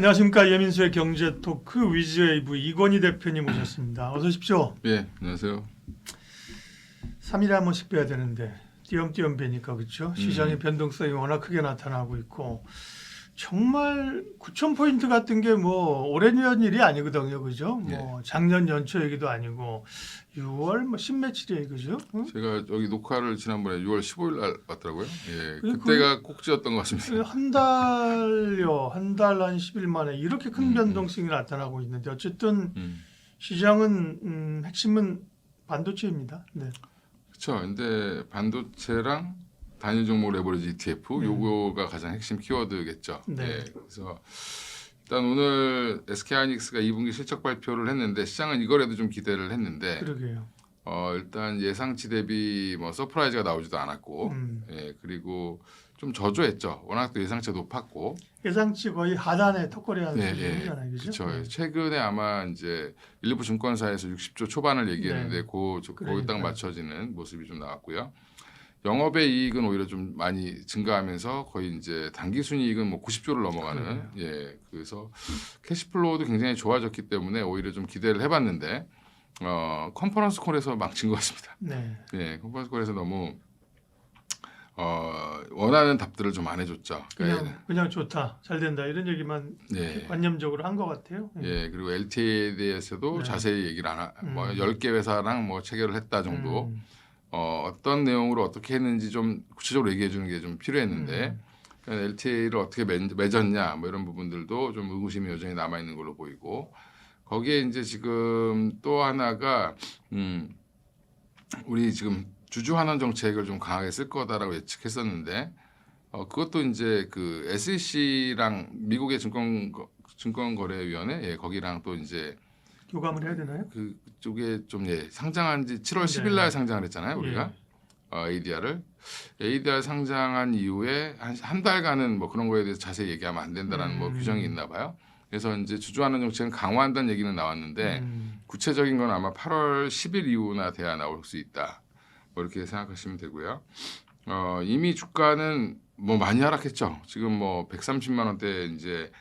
안녕하십니까. 예민수의 경제 토크 위즈웨이브 이건희 대표님 오셨습니다. 어서 오십시오. 예, 안녕하세요. 3일에 한 번씩 뵈야 되는데 띄엄띄엄 뵈니까 그렇죠. 시장의 변동성이 워낙 크게 나타나고 있고 정말 9,000포인트 같은 게 뭐 오래전 일이 아니거든요. 그죠? 뭐 작년 연초 얘기도 아니고 6월 뭐 십며칠이에요. 그죠? 응? 제가 여기 녹화를 지난번에 6월 15일 날 봤더라고요. 예, 그- 그때가 꼭지였던 것 같습니다. 한 달여, 한 달 한 10일 만에 이렇게 큰 변동성이 나타나고 있는데 어쨌든 시장은 핵심은 반도체입니다. 네. 그렇죠. 근데 반도체랑 단일 종목 레버리지 ETF 요거가 가장 핵심 키워드겠죠. 네. 예, 그래서 일단 오늘 SK하이닉스가 2분기 실적 발표를 했는데 시장은 이거라도 좀 기대를 했는데 그러게요. 일단 예상치 대비 뭐 서프라이즈가 나오지도 않았고 예, 그리고 좀 저조했죠. 워낙 또 예상치가 높았고 예상치 거의 하단에 턱걸이하는 네, 수준이잖아요. 그죠? 그렇죠. 최근에 아마 이제 일부 증권사에서 60조 초반을 얘기했는데 네. 거기 딱 그러니까요. 맞춰지는 모습이 좀 나왔고요. 영업의 이익은 오히려 좀 많이 증가하면서 거의 이제 단기 순이익은 뭐 90조를 넘어가는 그래서 캐시플로우도 굉장히 좋아졌기 때문에 오히려 좀 기대를 해봤는데 컨퍼런스 콜에서 망친 것 같습니다. 네. 예, 컨퍼런스 콜에서 너무 원하는 답들을 좀 안 해줬죠. 그냥 좋다, 잘 된다 이런 얘기만 예. 관념적으로 한 것 같아요. 예, 그리고 LTA에 대해서도 네. 자세히 얘기를 뭐 10개 회사랑 뭐 체결을 했다 정도 어떤 내용으로 어떻게 했는지 좀 구체적으로 얘기해 주는 게 좀 필요했는데 LTA를 어떻게 맺었냐 뭐 이런 부분들도 좀 의구심이 여전히 남아 있는 걸로 보이고 거기에 이제 지금 또 하나가 우리 지금 주주 환원 정책을 좀 강하게 쓸 거다라고 예측했었는데 그것도 이제 그 SEC랑 미국의 증권거래위원회 거기랑 또 이제 교감을 해야 되나요? 그쪽에 좀 상장한 지 7월 10일 날 상장을 했잖아요 우리가 ADR 상장한 이후에 한 달간은 뭐 그런 거에 대해서 자세히 얘기하면 안 된다라는 뭐 규정이 있나 봐요. 그래서 이제 주주환원 정책은 강화한다는 얘기는 나왔는데 구체적인 건 아마 8월 10일 이후나 돼야 나올 수 있다. 뭐 이렇게 생각하시면 되고요. 이미 주가는 뭐 많이 하락했죠. 지금 뭐 130만 원대 이제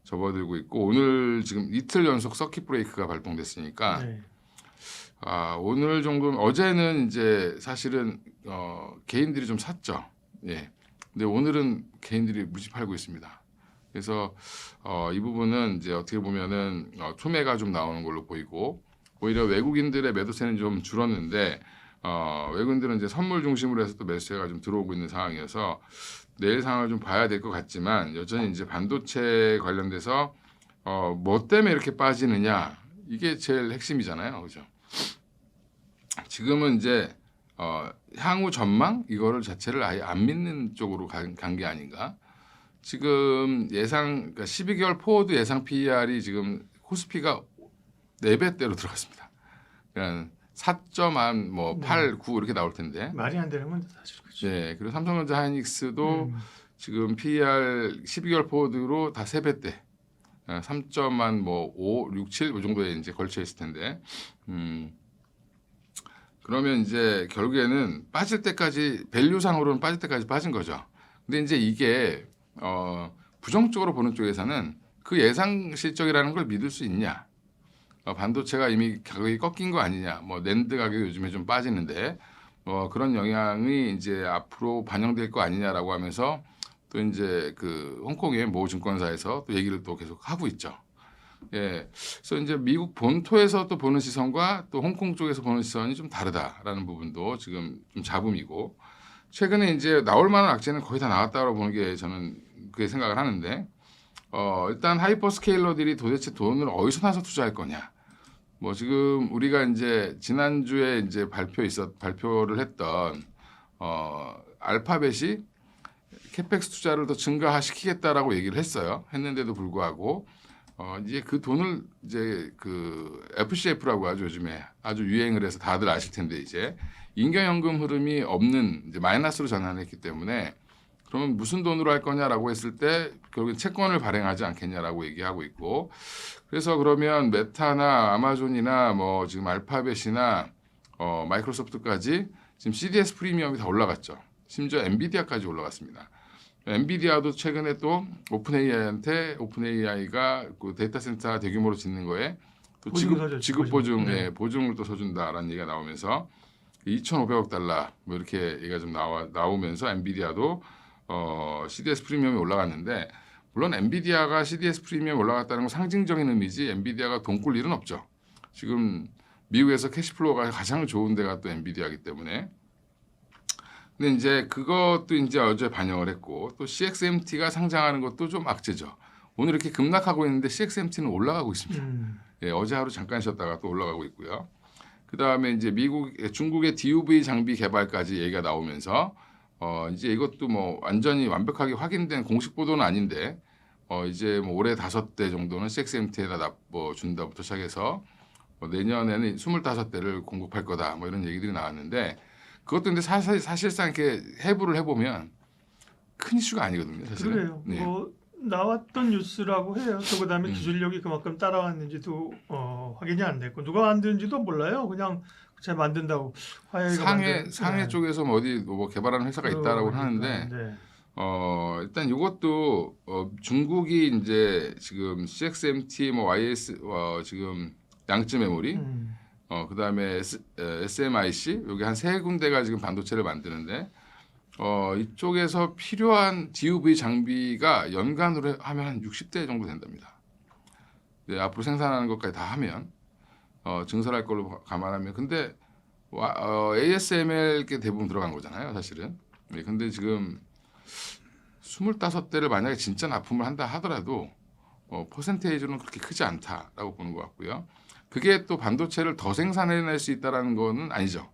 접어들고 있고 오늘 지금 이틀 연속 서킷 브레이크가 발동됐으니까 네. 오늘 정도 어제는 이제 사실은 개인들이 좀 샀죠. 예. 근데 오늘은 개인들이 무지 팔고 있습니다. 그래서 이 부분은 이제 어떻게 보면은 투매가 좀 나오는 걸로 보이고 오히려 외국인들의 매도세는 좀 줄었는데 외국인들은 이제 선물 중심으로 해서 또 매수세가 좀 들어오고 있는 상황이어서 내일 상황을 좀 봐야 될 것 같지만 여전히 이제 반도체 관련돼서 뭐 때문에 이렇게 빠지느냐 이게 제일 핵심이잖아요, 그죠? 지금은 이제 향후 전망 이거를 자체를 아예 안 믿는 쪽으로 간 게 아닌가? 지금 그러니까 12개월 포워드 예상 PER이 지금 코스피가 4배대로 들어갔습니다. 그러니까 4점 뭐 8, 9 이렇게 나올 텐데. 말이 안 되는 건데 사실 그렇죠. 네, 그리고 삼성전자 하이닉스도 지금 PER 12개월 포워드로 다 3배대. 3점 뭐 5, 6, 7 이 정도에 이제 걸쳐 있을 텐데. 그러면 이제 결국에는 빠질 때까지 밸류상으로는 빠질 때까지 빠진 거죠. 근데 이제 이게 부정적으로 보는 쪽에서는 그 예상 실적이라는 걸 믿을 수 있냐? 반도체가 이미 가격이 꺾인 거 아니냐? 뭐 낸드 가격이 요즘에 좀 빠지는데 그런 영향이 이제 앞으로 반영될 거 아니냐라고 하면서 또 이제 그 홍콩의 모 증권사에서 또 얘기를 또 계속 하고 있죠. 예, 그래서 이제 미국 본토에서 또 보는 시선과 또 홍콩 쪽에서 보는 시선이 좀 다르다라는 부분도 지금 좀 잡음이고 최근에 이제 나올 만한 악재는 거의 다 나왔다고 보는 게 저는 그렇게 생각을 하는데 일단 하이퍼스케일러들이 도대체 돈을 어디서 나서 투자할 거냐? 뭐 지금 우리가 이제 지난주에 이제 발표를 했던 알파벳이 캐펙스 투자를 더 증가시키겠다라고 얘기를 했는데도 불구하고 이제 그 돈을 이제 그 FCF라고 하죠. 요즘에 아주 유행을 해서 다들 아실 텐데 이제 인경연금 흐름이 없는 이제 마이너스로 전환했기 때문에 그러면 무슨 돈으로 할 거냐라고 했을 때 결국엔 채권을 발행하지 않겠냐라고 얘기하고 있고 그래서 그러면 메타나 아마존이나 뭐 지금 알파벳이나 마이크로소프트까지 지금 CDS 프리미엄이 다 올라갔죠. 심지어 엔비디아까지 올라갔습니다. 엔비디아도 최근에 또 오픈AI가 그 데이터 센터 대규모로 짓는 거에 또 보증 서죠, 지급 보증. 보증, 네. 예, 보증을 또 서준다라는 얘기가 나오면서 2,500억 달러 뭐 이렇게 얘기가 좀 나오면서 엔비디아도 CDS 프리미엄이 올라갔는데 물론 엔비디아가 CDS 프리미엄 올라갔다는 건 상징적인 의미지 엔비디아가 돈 꿀 일은 없죠. 지금 미국에서 캐시플로우가 가장 좋은 데가 또 엔비디아이기 때문에. 근데 이제 그것도 이제 어제 반영을 했고 또 CXMT가 상장하는 것도 좀 악재죠. 오늘 이렇게 급락하고 있는데 CXMT는 올라가고 있습니다. 예, 어제 하루 잠깐 쉬었다가 또 올라가고 있고요. 그 다음에 이제 중국의 DUV 장비 개발까지 얘기가 나오면서 이제 이것도 뭐 완전히 완벽하게 확인된 공식 보도는 아닌데 이제 뭐 올해 5대 정도는 CXMT에다 준다부터 시작해서 내년에는 25대를 공급할 거다 뭐 이런 얘기들이 나왔는데 그것도 근데 사실상 이렇게 해부를 해보면 큰 이슈가 아니거든요. 사실은. 그래요. 네. 뭐 나왔던 뉴스라고 해요. 또 그다음에 음. 기술력이 그만큼 따라왔는지도 확인이 안 됐고 누가 만드는지도 몰라요. 그냥 잘 만든다고 화웨이가 상해 쪽에서 뭐 어디 뭐 개발하는 회사가 있다라고 하는데 네. 일단 이것도 중국이 이제 지금 CXMT 뭐 YS 지금 양쯔 메모리 그다음에 SMIC 여기 한 3군데가 지금 반도체를 만드는데 이쪽에서 필요한 DUV 장비가 연간으로 하면 한 60대 정도 된답니다. 네, 앞으로 생산하는 것까지 다 하면 증설할 걸로 감안하면 근데 ASML 게 대부분 들어간 거잖아요, 사실은. 네, 근데 지금 25대를 만약에 진짜 납품을 한다 하더라도 퍼센테이지는 그렇게 크지 않다라고 보는 것 같고요. 그게 또 반도체를 더 생산해낼 수 있다라는 거는 아니죠.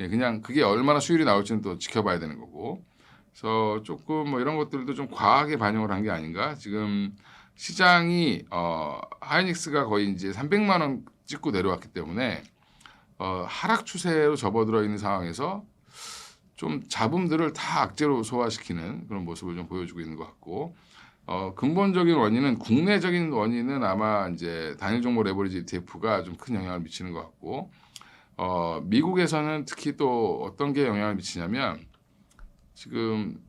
예, 그냥 그게 얼마나 수율이 나올지는 또 지켜봐야 되는 거고. 그래서 조금 뭐 이런 것들도 좀 과하게 반영을 한 게 아닌가. 지금 시장이 하이닉스가 거의 이제 300만 원 찍고 내려왔기 때문에 하락 추세로 접어들어 있는 상황에서 좀 잡음들을 다 악재로 소화시키는 그런 모습을 좀 보여주고 있는 것 같고 근본적인 원인은 국내적인 원인은 아마 이제 단일 종목 레버리지 ETF가 좀 큰 영향을 미치는 것 같고 미국에서는 특히 또 어떤 게 영향을 미치냐면 지금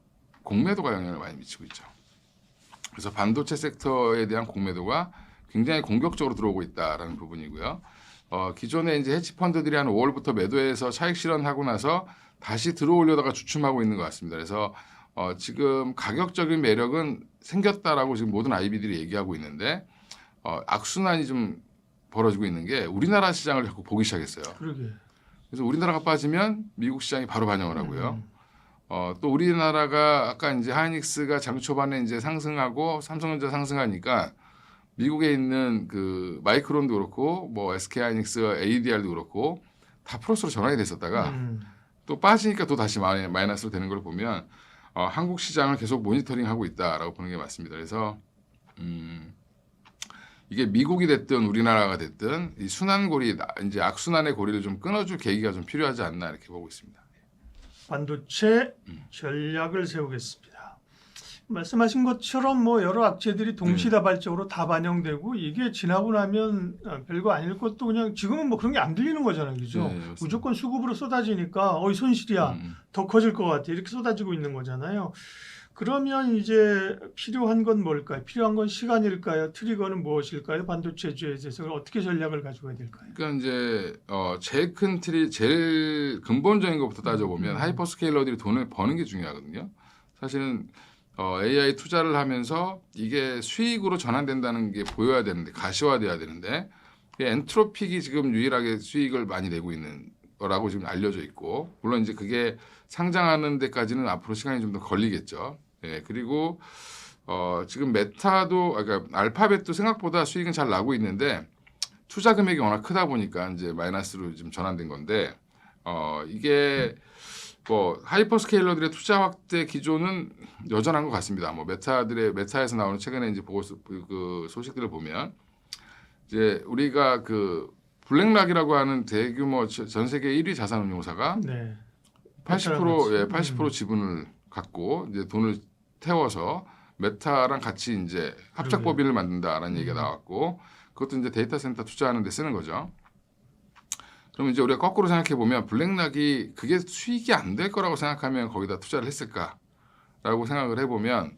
공매도가 영향을 많이 미치고 있죠. 그래서 반도체 섹터에 대한 공매도가 굉장히 공격적으로 들어오고 있다라는 부분이고요. 기존에 이제 헤지 펀드들이 한 5월부터 매도해서 차익 실현하고 나서 다시 들어오려다가 주춤하고 있는 것 같습니다. 그래서 지금 가격적인 매력은 생겼다라고 지금 모든 IB들이 얘기하고 있는데 악순환이 좀 벌어지고 있는 게 우리나라 시장을 자꾸 보기 시작했어요. 그러게. 그래서 우리나라가 빠지면 미국 시장이 바로 반영을 하고요. 또 우리나라가 아까 이제 하이닉스가 장 초반에 이제 상승하고 삼성전자 상승하니까 미국에 있는 그 마이크론도 그렇고 뭐 SK 하이닉스, ADR도 그렇고 다 플러스로 전환이 됐었다가 또 빠지니까 또 다시 마이너스로 되는 걸 보면 한국 시장을 계속 모니터링하고 있다라고 보는 게 맞습니다. 그래서 이게 미국이 됐든 우리나라가 됐든 이 순환고리 이제 악순환의 고리를 좀 끊어줄 계기가 좀 필요하지 않나 이렇게 보고 있습니다. 반도체 전략을 세우겠습니다. 말씀하신 것처럼 뭐 여러 악재들이 동시다발적으로 다 반영되고 이게 지나고 나면 별거 아닐 것도 그냥 지금은 뭐 그런 게 안 들리는 거잖아요, 그죠? 네, 맞습니다. 무조건 수급으로 쏟아지니까 손실이야, 더 커질 것 같아 이렇게 쏟아지고 있는 거잖아요. 그러면 이제 필요한 건 뭘까요? 필요한 건 시간일까요? 트리거는 무엇일까요? 반도체주에 대해서 어떻게 전략을 가지고 가야 될까요? 그러니까 이제 제일 큰 틀이 제일 근본적인 것부터 따져보면 하이퍼스케일러들이 돈을 버는 게 중요하거든요. 사실은 AI 투자를 하면서 이게 수익으로 전환된다는 게 보여야 되는데 가시화돼야 되는데 엔트로픽이 지금 유일하게 수익을 많이 내고 있는 거라고 지금 알려져 있고 물론 이제 그게 상장하는 데까지는 앞으로 시간이 좀 더 걸리겠죠. 예, 그리고 지금 메타도 그러니까 알파벳도 생각보다 수익은 잘 나고 있는데 투자 금액이 워낙 크다 보니까 이제 마이너스로 지금 전환된 건데 이게 뭐 하이퍼스케일러들의 투자 확대 기조는 여전한 것 같습니다. 뭐 메타에서 나오는 최근에 이제 그 소식들을 보면 이제 우리가 그 블랙락이라고 하는 대규모 전 세계 1위 자산운용사가 네. 80% 지분을 갖고 이제 돈을 태워서 메타랑 같이 이제 합작 법인을 만든다라는 얘기가 나왔고 그것도 이제 데이터 센터 투자하는 데 쓰는 거죠. 그럼 이제 우리가 거꾸로 생각해 보면 블랙락이 그게 수익이 안 될 거라고 생각하면 거기다 투자를 했을까라는 라고 생각을 해보면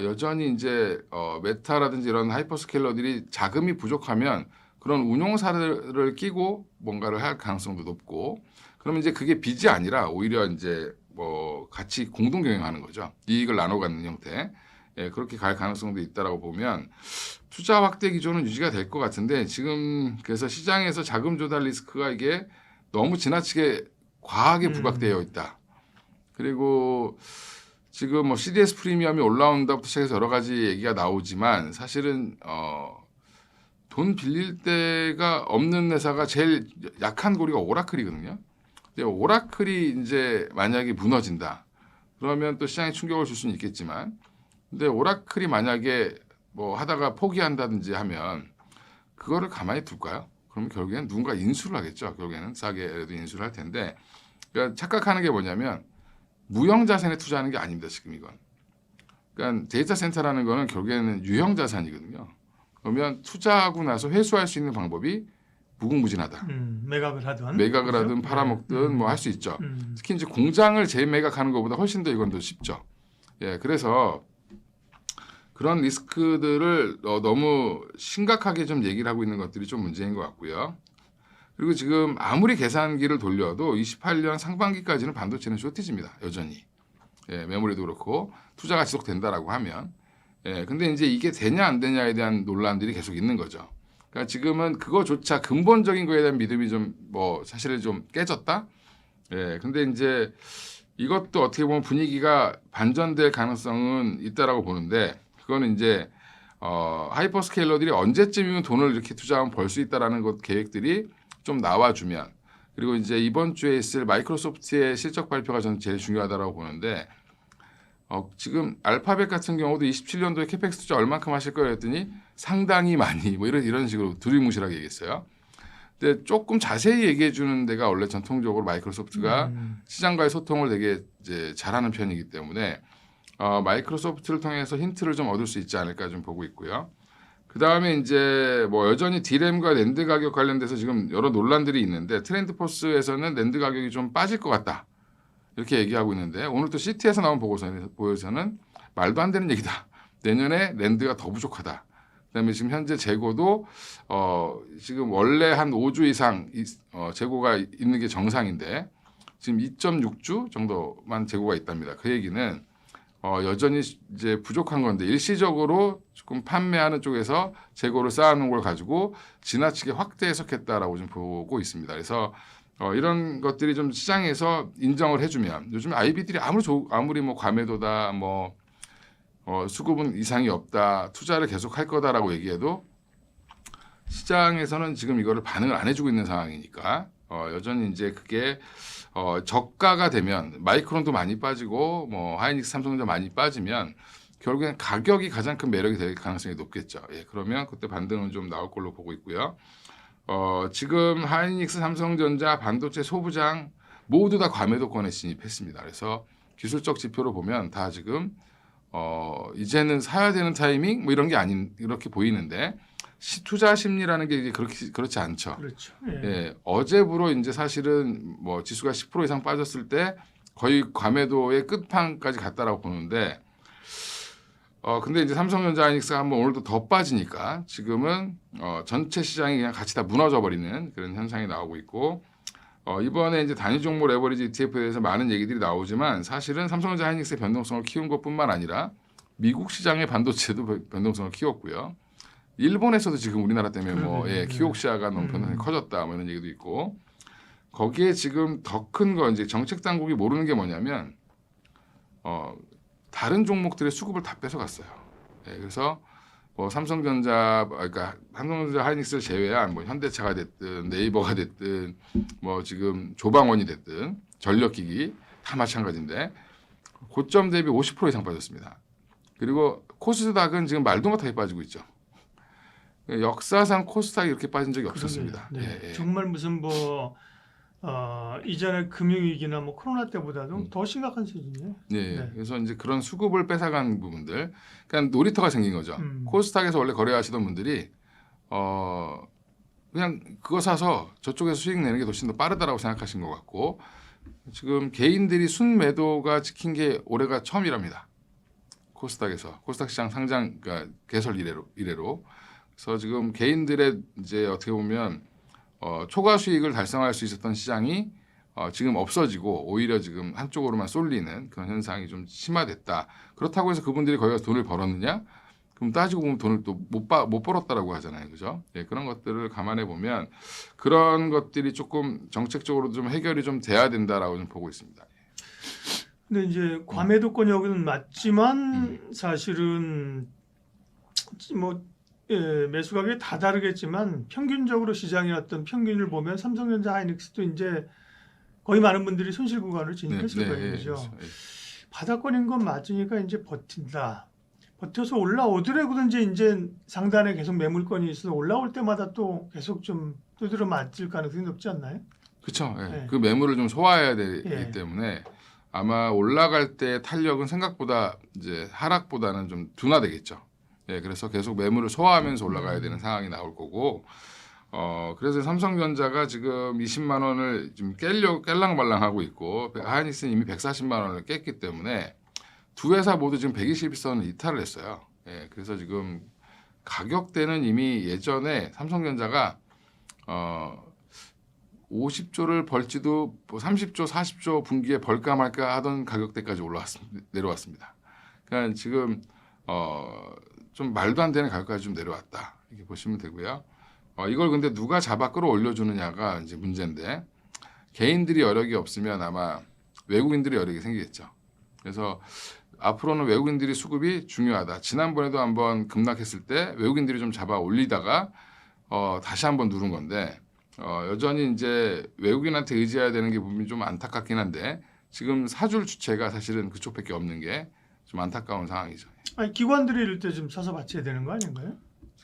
여전히 이제 메타라든지 이런 하이퍼스케일러들이 자금이 부족하면 그런 운용사를 끼고 뭔가를 할 가능성도 높고, 그러면 이제 그게 빚이 아니라 오히려 이제 뭐 같이 공동 경영하는 거죠. 이익을 나눠 갖는 형태. 예, 그렇게 갈 가능성도 있다라고 보면 투자 확대 기조는 유지가 될 것 같은데, 지금 그래서 시장에서 자금 조달 리스크가 이게 너무 지나치게 과하게 부각되어 있다. 그리고 지금 뭐 CDS 프리미엄이 올라온다부터 시작해서 여러 가지 얘기가 나오지만, 사실은 돈 빌릴 데가 없는 회사가 제일 약한 고리가 오라클이거든요. 근데 오라클이 이제 만약에 무너진다, 그러면 또 시장에 충격을 줄 수는 있겠지만, 근데 오라클이 만약에 뭐 하다가 포기한다든지 하면 그거를 가만히 둘까요? 그러면 결국에는 누군가 인수를 하겠죠. 결국에는 싸게라도 인수를 할 텐데, 그러니까 착각하는 게 뭐냐면 무형 자산에 투자하는 게 아닙니다. 지금 이건. 그러니까 데이터 센터라는 거는 결국에는 유형 자산이거든요. 그러면 투자하고 나서 회수할 수 있는 방법이 무궁무진하다. 매각을 하든 매각을 그렇죠? 하든 팔아먹든 뭐 할 수 있죠. 음. 특히 이제 공장을 재매각하는 것보다 훨씬 더 이건 더 쉽죠. 예, 그래서 그런 리스크들을 너무 심각하게 좀 얘기를 하고 있는 것들이 좀 문제인 것 같고요. 그리고 지금 아무리 계산기를 돌려도 28년 상반기까지는 반도체는 쇼티지입니다. 여전히. 예, 메모리도 그렇고 투자가 지속된다라고 하면. 예, 근데 이제 이게 되냐 안 되냐에 대한 논란들이 계속 있는 거죠. 그러니까 지금은 그거조차 근본적인 거에 대한 믿음이 좀 뭐 사실은 좀 깨졌다. 예, 근데 이제 이것도 어떻게 보면 분위기가 반전될 가능성은 있다라고 보는데, 그거는 이제 하이퍼스케일러들이 언제쯤이면 돈을 이렇게 투자하면 벌 수 있다라는 것 계획들이 좀 나와주면, 그리고 이제 이번 주에 있을 마이크로소프트의 실적 발표가 저는 제일 중요하다라고 보는데, 지금 알파벳 같은 경우도 27년도에 캐펙스 투자 얼만큼 하실 거예요 했더니 상당히 많이 뭐 이런 식으로 두리뭉실하게 얘기했어요. 근데 조금 자세히 얘기해 주는 데가 원래 전통적으로 마이크로소프트가 시장과의 소통을 되게 이제 잘하는 편이기 때문에 마이크로소프트를 통해서 힌트를 좀 얻을 수 있지 않을까 좀 보고 있고요. 그 다음에 이제 뭐 여전히 D램과 랜드 가격 관련돼서 지금 여러 논란들이 있는데, 트렌드포스에서는 랜드 가격이 좀 빠질 것 같다 이렇게 얘기하고 있는데, 오늘 또 CT에서 나온 보고서는 말도 안 되는 얘기다. 내년에 랜드가 더 부족하다. 그다음에 지금 현재 재고도 지금 원래 한 5주 이상 재고가 있는 게 정상인데 지금 2.6주 정도만 재고가 있답니다. 그 얘기는 여전히 이제 부족한 건데, 일시적으로 조금 판매하는 쪽에서 재고를 쌓아놓은 걸 가지고 지나치게 확대 해석했다라고 좀 보고 있습니다. 그래서 이런 것들이 좀 시장에서 인정을 해주면, 요즘 IB들이 아무리 뭐 과매도다, 뭐 수급은 이상이 없다, 투자를 계속 할 거다라고 얘기해도 시장에서는 지금 이거를 반응을 안 해주고 있는 상황이니까 여전히 이제 그게 저가가 되면, 마이크론도 많이 빠지고 뭐 하이닉스, 삼성전자 많이 빠지면 결국엔 가격이 가장 큰 매력이 될 가능성이 높겠죠. 예, 그러면 그때 반등은 좀 나올 걸로 보고 있고요. 지금 하이닉스, 삼성전자, 반도체 소부장 모두 다 과매도권에 진입했습니다. 그래서 기술적 지표로 보면 다 지금 이제는 사야 되는 타이밍 뭐 이런 게 아닌 이렇게 보이는데, 투자 심리라는 게 이제 그렇지 않죠. 그렇죠. 예, 어제부로 이제 사실은 뭐 지수가 10% 이상 빠졌을 때 거의 과매도의 끝판까지 갔다라고 보는데, 근데 이제 삼성전자, 하이닉스가 한번 오늘도 더 빠지니까 지금은 전체 시장이 그냥 같이 다 무너져 버리는 그런 현상이 나오고 있고, 이번에 이제 단위 종목 레버리지 ETF에 대해서 많은 얘기들이 나오지만, 사실은 삼성전자, 하이닉스의 변동성을 키운 것뿐만 아니라 미국 시장의 반도체도 변동성을 키웠고요. 일본에서도 지금 우리나라 때문에 뭐 키옥시아가 너무 변동성이 커졌다 뭐 이런 얘기도 있고, 거기에 지금 더 큰 거 이제 정책 당국이 모르는 게 뭐냐면 다른 종목들의 수급을 다 뺏어갔어요. 예, 그래서 뭐 삼성전자, 그러니까 삼성전자, 하이닉스를 제외한 뭐 현대차가 됐든 네이버가 됐든 뭐 지금 조방원이 됐든 전력기기 다 마찬가지인데 고점 대비 50% 이상 빠졌습니다. 그리고 코스닥은 지금 말도 못하게 빠지고 있죠. 역사상 코스닥이 이렇게 빠진 적이 없었습니다. 네. 예, 예. 정말 무슨 뭐 이전에 금융위기나 뭐 코로나 때보다도 더 심각한 수준이에요. 네, 네. 그래서 이제 그런 수급을 뺏어간 부분들, 그러니까 놀이터가 생긴 거죠. 코스닥에서 원래 거래하시던 분들이 그냥 그거 사서 저쪽에서 수익 내는 게 훨씬 더 빠르다라고 생각하신 것 같고, 지금 개인들이 순매도가 찍힌 게 올해가 처음이랍니다. 코스닥에서 코스닥 시장 상장 그러니까 개설 이래로 그래서 지금 개인들의 이제 어떻게 보면 초과 수익을 달성할 수 있었던 시장이 지금 없어지고 오히려 지금 한쪽으로만 쏠리는 그런 현상이 좀 심화됐다. 그렇다고 해서 그분들이 거기서 돈을 벌었느냐? 그럼 따지고 보면 돈을 또 못 벌었다라고 하잖아요, 그죠? 예, 그런 것들을 감안해 보면 그런 것들이 조금 정책적으로 좀 해결이 좀 돼야 된다라고 좀 보고 있습니다. 근데 이제 과매도권역은 맞지만 사실은 뭐 매수 가격이 다 다르겠지만 평균적으로 시장의 어떤 평균을 보면 삼성전자 하이닉스도 이제 거의 많은 분들이 손실 구간을 진입했을 거예요, 그죠? 예. 바닥권인 건 맞으니까 이제 버틴다. 버텨서 올라오더라도 이제 상단에 계속 매물권이 있어서 올라올 때마다 또 계속 좀 두드려 맞을 가능성이 높지 않나요? 그렇죠. 예. 네. 그 매물을 좀 소화해야 되기 예. 때문에 아마 올라갈 때 탄력은 생각보다 이제 하락보다는 좀 둔화되겠죠. 예, 그래서 계속 매물을 소화하면서 올라가야 되는 상황이 나올 거고, 그래서 삼성전자가 지금 20만 원을 좀 깰랑말랑하고 있고, 하이닉스는 이미 140만 원을 깼기 때문에 두 회사 모두 지금 121선을 이탈을 했어요. 예, 그래서 지금 가격대는 이미 예전에 삼성전자가 50조를 벌지도 뭐 30조, 40조 분기에 벌까 말까 하던 가격대까지 내려왔습니다. 그러니까 지금 좀 말도 안 되는 가격까지 좀 내려왔다 이렇게 보시면 되고요. 이걸 근데 누가 잡아 끌어올려주느냐가 이제 문제인데 개인들이 여력이 없으면 아마 외국인들이 여력이 생기겠죠. 그래서 앞으로는 외국인들이 수급이 중요하다. 지난번에도 한번 급락했을 때 외국인들이 좀 잡아 올리다가 다시 한번 누른 건데 여전히 이제 외국인한테 의지해야 되는 게 분명히 좀 안타깝긴 한데 지금 사줄 주체가 사실은 그쪽밖에 없는 게 좀 안타까운 상황이죠. 아니 기관들이 이럴 때 좀 사서 받쳐야 되는 거 아닌가요?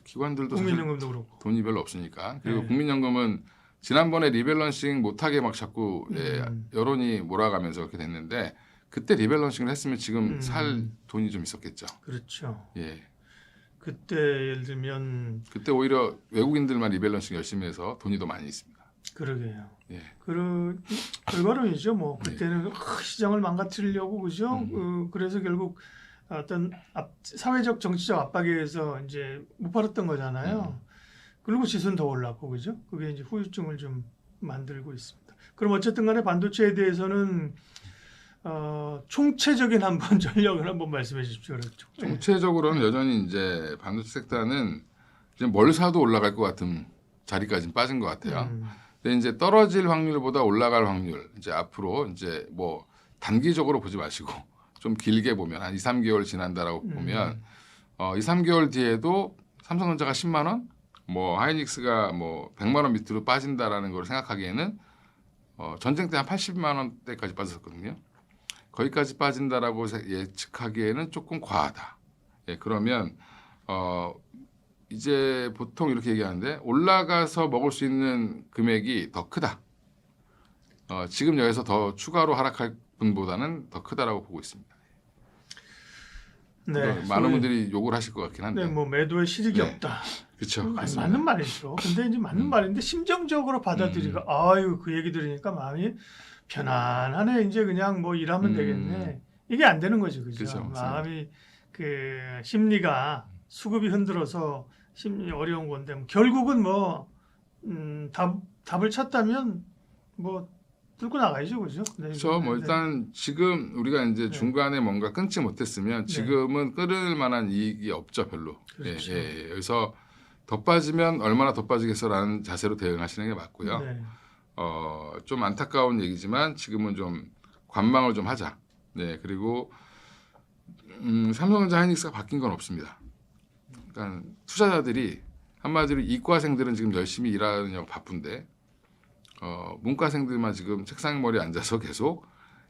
기관들도 사실 국민연금도 그렇고. 돈이 별로 없으니까 그리고 네. 국민연금은 지난번에 리밸런싱 못하게 막 자꾸 음. 여론이 몰아가면서 그렇게 됐는데 그때 리밸런싱을 했으면 지금 살 돈이 좀 있었겠죠. 그렇죠. 예, 그때 예를 들면 그때 오히려 외국인들만 리밸런싱 열심히 해서 돈이 더 많이 있습니다. 그러게요. 예. 결과론이죠. 뭐 그때는 시장을 망가뜨리려고 그죠. 그래서 결국 어떤 사회적 정치적 압박에 의해서 이제 못 팔았던 거잖아요. 그리고 지수는 더 올랐고 그죠. 그게 이제 후유증을 좀 만들고 있습니다. 그럼 어쨌든간에 반도체에 대해서는 총체적인 한번 전략을 한번 말씀해 주십시오. 그렇죠. 총체적으로는 여전히 이제 반도체 섹터는 이제 뭘 사도 올라갈 것 같은 자리까지 빠진 것 같아요. 근데 이제 떨어질 확률보다 올라갈 확률 이제 앞으로 이제 뭐 단기적으로 보지 마시고 좀 길게 보면 한 2, 3개월 지난다라고 보면 2, 3개월 뒤에도 삼성전자가 10만 원, 뭐 하이닉스가 뭐 100만 원 밑으로 빠진다라는 걸 생각하기에는 전쟁 때 한 80만 원대까지 빠졌었거든요. 거기까지 빠진다라고 예측하기에는 조금 과하다. 예, 그러면 이제 보통 이렇게 얘기하는데 올라가서 먹을 수 있는 금액이 더 크다. 지금 여기서 더 추가로 하락할 분보다는 더 크다라고 보고 있습니다. 네, 많은 분들이 욕을 하실 것 같긴 한데. 네, 뭐 매도에 실익이 네. 없다. 그렇죠. 맞는 말이죠. 근데 이제 맞는 말인데 심정적으로 받아들이고 아유 그 얘기 들으니까 마음이 편안하네. 이제 그냥 뭐 일하면 되겠네. 이게 안 되는 거죠, 그죠? 그렇죠. 마음이 그 심리가 수급이 흔들어서 심리 어려운 건데 결국은 뭐 답을 찾다면 뭐 뚫고 나가야죠, 그죠? 네, 그렇죠. 뭐 네. 일단 지금 우리가 이제 네. 중간에 뭔가 끊지 못했으면 네. 지금은 끊을 만한 이익이 없죠, 별로. 그렇죠. 예. 그래서 더 빠지면 얼마나 더 빠지겠어라는 자세로 대응하시는 게 맞고요. 네. 좀 안타까운 얘기지만 지금은 좀 관망을 좀 하자. 네, 그리고 삼성전자 하이닉스가 바뀐 건 없습니다. 그러니까 투자자들이 한마디로 이과생들은 지금 열심히 일하느냐고 바쁜데 문과생들만 지금 책상 머리에 앉아서 계속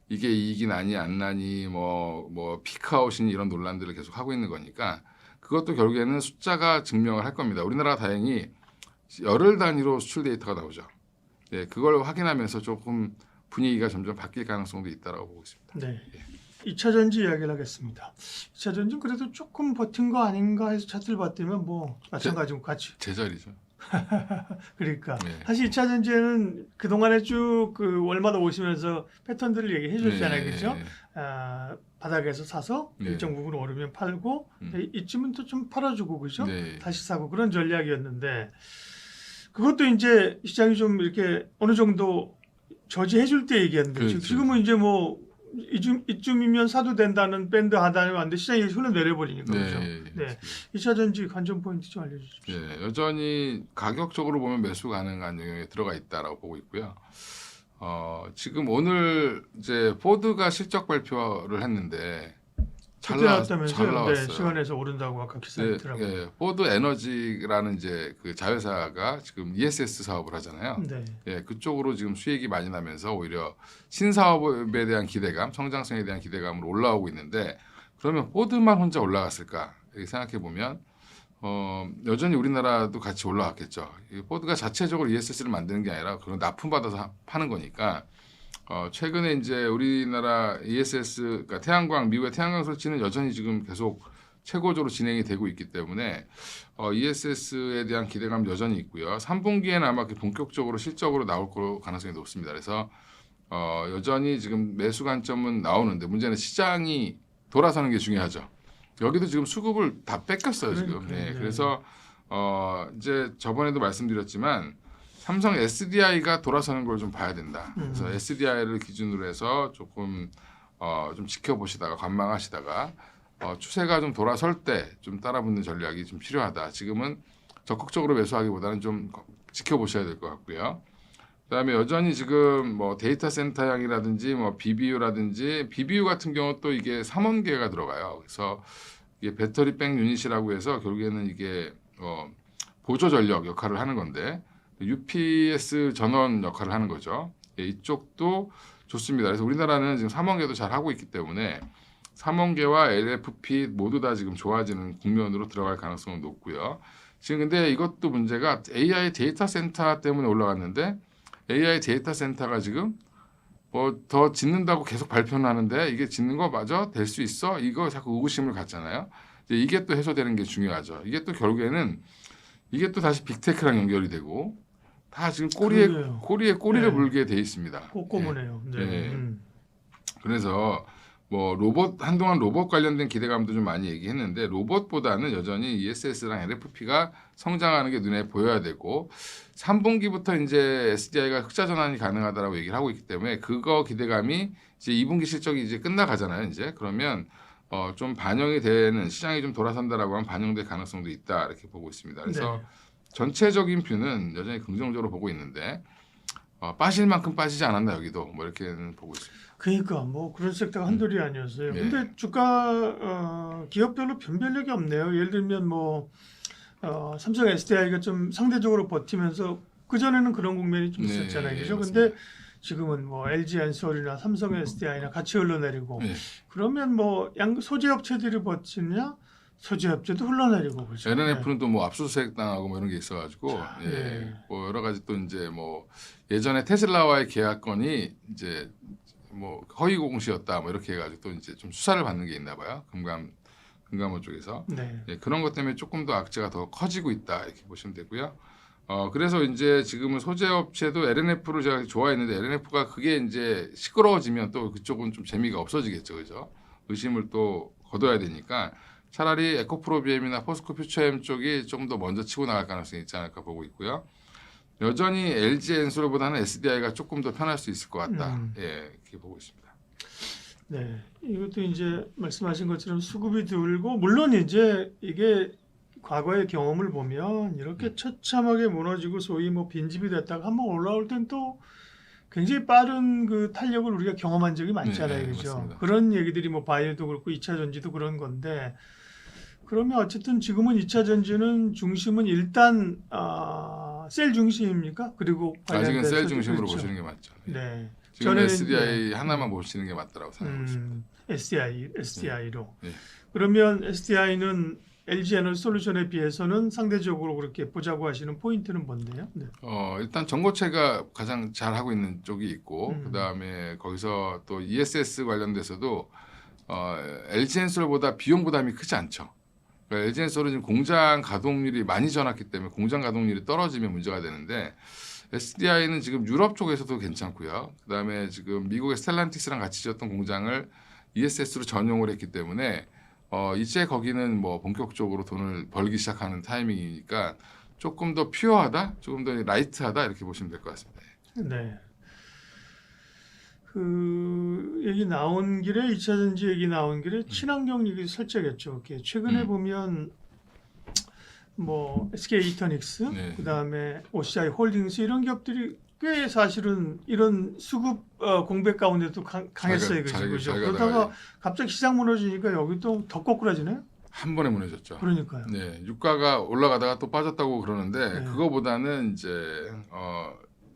이게 이익이 나니 안 나니 뭐 피크아웃이니 이런 논란들을 계속 하고 있는 거니까 그것도 결국에는 숫자가 증명을 할 겁니다. 우리나라가 다행히 열흘 단위로 수출 데이터가 나오죠. 네, 그걸 확인하면서 조금 분위기가 점점 바뀔 가능성도 있다라고 보고 있습니다. 네. 2차 전지 이야기를 하겠습니다. 2차 전지 그래도 조금 버틴 거 아닌가 해서 차트를 봤더니 뭐 마찬가지고 같이 제자리죠. 그러니까 네. 사실 2차 전지는 그 동안에 쭉 그 월마다 오시면서 패턴들을 얘기해 주셨잖아요, 네. 그죠? 바닥에서 사서 네. 일정 부분 오르면 팔고 이쯤은 또 좀 팔아주고 그죠? 네. 다시 사고 그런 전략이었는데 그것도 이제 시장이 좀 이렇게 어느 정도 저지해줄 때 얘기했는데 그렇죠. 지금은 이제 뭐 이쯤이면 사도 된다는 밴드 하단에 왔는데 시장이 흘러내려버리니까 그죠? 네. 2차 전지 관전 포인트 좀 알려주십시오. 네, 여전히 가격적으로 보면 매수 가능한 영역에 들어가 있다라고 보고 있고요. 지금 오늘 이제 포드가 실적 발표를 했는데 잘 나왔다면서요? 나왔어요. 네, 시간에서 오른다고 아까 기사에 네, 있더라고요. 예, 포드 에너지라는 이제 그 자회사가 지금 ESS 사업을 하잖아요. 네. 예, 그쪽으로 지금 수익이 많이 나면서 오히려 신사업에 대한 기대감, 성장성에 대한 기대감으로 올라오고 있는데 그러면 포드만 혼자 올라갔을까? 이렇게 생각해 보면 여전히 우리나라도 같이 올라갔겠죠. 이 포드가 자체적으로 ESS를 만드는 게 아니라 그런 납품받아서 파는 거니까 최근에 이제 우리나라 ESS, 그러니까 태양광, 미국의 태양광 설치는 여전히 지금 계속 최고조로 진행이 되고 있기 때문에 ESS에 대한 기대감 여전히 있고요. 3분기에는 아마 본격적으로 실적으로 나올 가능성이 높습니다. 그래서 여전히 지금 매수 관점은 나오는데 문제는 시장이 돌아서는 게 중요하죠. 여기도 지금 수급을 다 뺏겼어요 지금. 네, 그래서 이제 저번에도 말씀드렸지만 삼성 SDI가 돌아서는 걸 좀 봐야 된다. 그래서 SDI를 기준으로 해서 조금 좀 지켜보시다가 관망하시다가 추세가 좀 돌아설 때 좀 따라붙는 전략이 좀 필요하다. 지금은 적극적으로 매수하기보다는 좀 지켜보셔야 될 것 같고요. 그다음에 여전히 지금 뭐 데이터 센터향이라든지 뭐 BBU라든지 BBU 같은 경우 또 이게 3원계가 들어가요. 그래서 이게 배터리 백 유닛이라고 해서 결국에는 이게 보조 전력 역할을 하는 건데 UPS 전원 역할을 하는 거죠. 예, 이쪽도 좋습니다. 그래서 우리나라는 지금 3원계도 잘 하고 있기 때문에 3원계와 LFP 모두 다 지금 좋아지는 국면으로 들어갈 가능성은 높고요. 지금 근데 이것도 문제가 AI 데이터 센터 때문에 올라갔는데 AI 데이터 센터가 지금 뭐 더 짓는다고 계속 발표는 하는데 이게 짓는 거 맞아? 될 수 있어? 이거 자꾸 의구심을 갖잖아요. 이게 또 해소되는 게 중요하죠. 이게 또 결국에는 이게 또 다시 빅테크랑 연결이 되고 다 지금 꼬리에 네. 물게 돼 있습니다. 꼼꼼하네요. 네. 네. 그래서 뭐 한동안 로봇 관련된 기대감도 좀 많이 얘기했는데 로봇보다는 여전히 ESS랑 LFP가 성장하는 게 눈에 보여야 되고 3분기부터 이제 SDI가 흑자 전환이 가능하다라고 얘기를 하고 있기 때문에 그거 기대감이 이제 2분기 실적이 이제 끝나가잖아요. 이제 그러면 좀 반영이 되는 시장이 좀 돌아선다라고 하면 반영될 가능성도 있다 이렇게 보고 있습니다. 그래서 네. 전체적인 뷰는 여전히 긍정적으로 보고 있는데 빠질 만큼 빠지지 않았나 여기도 뭐 이렇게는 보고 있습니다. 그러니까 뭐 그런 섹터가 한둘이 아니었어요. 네. 근데 주가 기업별로 변별력이 없네요. 예를 들면 뭐 삼성 SDI가 좀 상대적으로 버티면서 그 전에는 그런 국면이 좀 네, 있었잖아요, 그죠? 맞습니다. 근데 지금은 뭐 LG 엔솔이나 삼성 SDI나 같이 흘러내리고 네. 그러면 뭐 소재 업체들이 버티냐? 소재 업체도 흘러내리고 그죠? LNF는 또 뭐 압수수색 당하고 뭐 이런 게 있어가지고 네. 뭐 여러 가지 또 이제 뭐 예전에 테슬라와의 계약건이 이제 뭐 허위 공시였다 뭐 이렇게 해가지고 또 이제 좀 수사를 받는 게 있나 봐요. 금감원 쪽에서 네. 그런 것 때문에 조금 더 악재가 더 커지고 있다 이렇게 보시면 되고요. 그래서 이제 지금은 소재 업체도 LNF를 제가 좋아했는데 LNF가 그게 이제 시끄러워지면 또 그쪽은 좀 재미가 없어지겠죠, 그죠? 의심을 또 거둬야 되니까 차라리 에코프로비엠이나 포스코 퓨처엠 쪽이 조금 더 먼저 치고 나갈 가능성이 있지 않을까 보고 있고요. 여전히 LG 엔솔보다는 SDI가 조금 더 편할 수 있을 것 같다. 예, 이렇게 보고 있습니다. 네, 이것도 이제 말씀하신 것처럼 수급이 들고 물론 이제 이게 과거의 경험을 보면 이렇게 처참하게 무너지고 소위 뭐 빈집이 됐다가 한번 올라올 땐 또 굉장히 빠른 그 탄력을 우리가 경험한 적이 많잖아요, 네, 그죠? 맞습니다. 그런 얘기들이 뭐 바이오도 그렇고 2차 전지도 그런 건데 그러면 어쨌든 지금은 2차 전지는 중심은 일단 셀 중심입니까? 그리고 아직은 셀 관련된 중심으로 그렇죠. 보시는 게 맞죠. 예. 네. 지금 전에는- SDI 하나만 보시는 게 맞다라고 생각하고 있습니다. SDI로. 네. 그러면 SDI는 LG 에너지 솔루션에 비해서는 상대적으로 그렇게 보자고 하시는 포인트는 뭔데요? 네. 일단 전고체가 가장 잘 하고 있는 쪽이 있고 그다음에 거기서 또 ESS 관련돼서도 LG 엔솔보다 비용 부담이 크지 않죠. 그러니까 LG엔솔은 지금 공장 가동률이 많이 져놨기 때문에 공장 가동률이 떨어지면 문제가 되는데 SDI는 지금 유럽 쪽에서도 괜찮고요. 그다음에 지금 미국의 스텔란티스랑 같이 지었던 공장을 ESS로 전용을 했기 때문에 이제 거기는 뭐 본격적으로 돈을 벌기 시작하는 타이밍이니까 조금 더 퓨어하다, 조금 더 라이트하다 이렇게 보시면 될 것 같습니다. 네. 그 얘기 나온 길에 2차 전지 얘기 나온 길에 친환경 얘기 살짝 여쭤볼게요. 최근에 보면 뭐 SK 이터닉스, 네. 그다음에 OCI 홀딩스 이런 기업들이 꽤 사실은 이런 수급 공백 가운데도 강했어요, 그죠? 그러다가 갑자기 시장 무너지니까 여기 또 더 거꾸라지네요. 한 번에 무너졌죠. 그러니까요. 네, 유가가 올라가다가 또 빠졌다고 그러는데 네. 그거보다는 이제